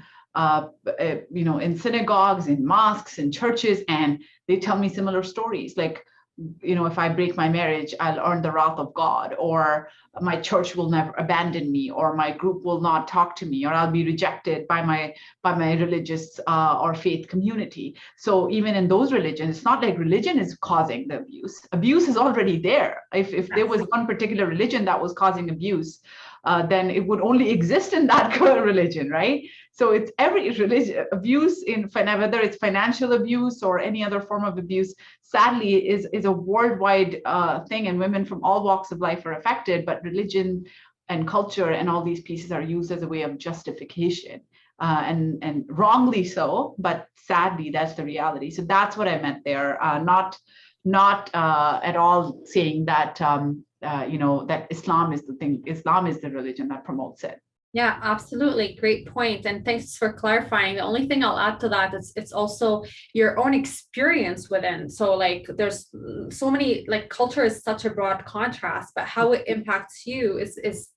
in synagogues, in mosques, in churches, and they tell me similar stories. Like, if I break my marriage, I'll earn the wrath of God, or my church will never abandon me, or my group will not talk to me, or I'll be rejected by my religious or faith community. So even in those religions, it's not like religion is causing the abuse. Abuse is already there. If there was one particular religion that was causing abuse, then it would only exist in that religion, right? So it's every religion abuse, whether it's financial abuse or any other form of abuse, sadly is a worldwide thing, and women from all walks of life are affected. But religion and culture and all these pieces are used as a way of justification, and wrongly so. But sadly, that's the reality. So that's what I meant there. Not at all saying that that Islam is the thing. Islam is the religion that promotes it. Yeah, absolutely. Great point. And thanks for clarifying. The only thing I'll add to that is it's also your own experience within. So like, there's so many, like, culture is such a broad contrast, but how it impacts you is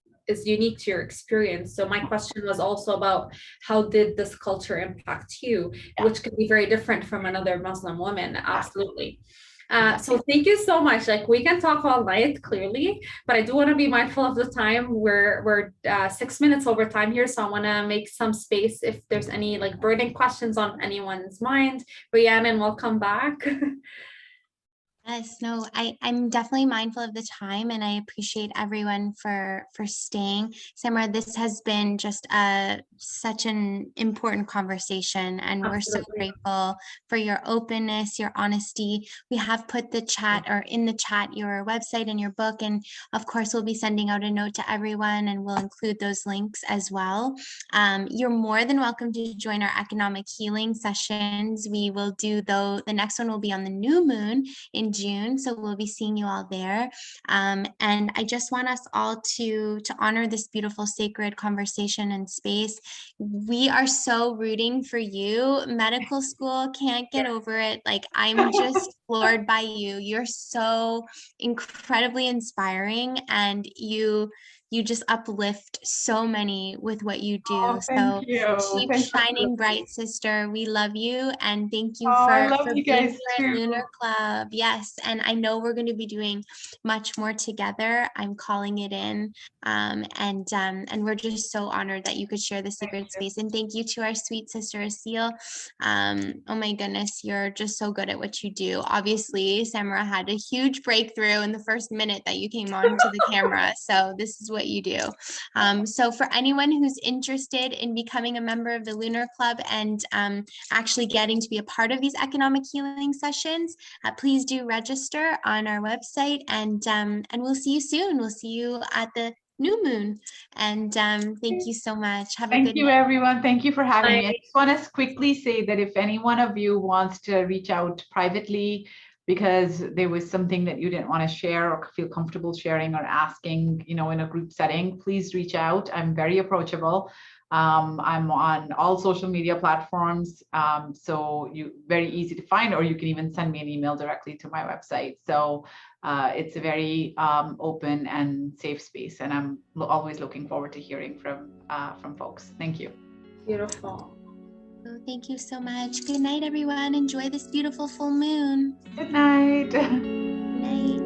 unique to your experience. So my question was also about how did this culture impact you, which could be very different from another Muslim woman. Absolutely. So thank you so much. Like, we can talk all night, clearly, but I do want to be mindful of the time. We're 6 minutes over time here, so I want to make some space if there's any like burning questions on anyone's mind. Rhiannon, welcome back. Yes, no, I'm definitely mindful of the time, and I appreciate everyone for staying. Samra, this has been just such an important conversation, and Absolutely. We're so grateful for your openness, your honesty. We have put the chat, or in the chat, your website and your book, and of course we'll be sending out a note to everyone, and we'll include those links as well. You're more than welcome to join our economic healing sessions. We will do, though, the next one will be on the new moon in June, so we'll be seeing you all there. And I just want us all to honor this beautiful sacred conversation and space. We are so rooting for you. Medical school, can't get over it. Like, I'm just floored by you. You're so incredibly inspiring, and you just uplift so many with what you do. Oh, thank you. Keep shining bright, sister. We love you, and thank you for you being guys here at too. Lunar Club. Yes, and I know we're going to be doing much more together. I'm calling it in, and we're just so honored that you could share the sacred space. And thank you to our sweet sister Asil. Oh my goodness, you're just so good at what you do. Obviously, Samra had a huge breakthrough in the first minute that you came onto the camera. So this is what you do. So for anyone who's interested in becoming a member of the Lunar Club and actually getting to be a part of these economic healing sessions, please do register on our website, and we'll see you soon. We'll see you at the new moon. And thank you so much. Have a Thank good you, night. everyone. Thank you for having me. I Bye. just want to quickly say that if any one of you wants to reach out privately because there was something that you didn't want to share or feel comfortable sharing or asking, in a group setting, please reach out. I'm very approachable. I'm on all social media platforms, so very easy to find, or you can even send me an email directly to my website. So it's a very open and safe space, and I'm always looking forward to hearing from folks. Thank you. Beautiful. Oh, thank you so much. Good night, everyone. Enjoy this beautiful full moon. Good night. Good night.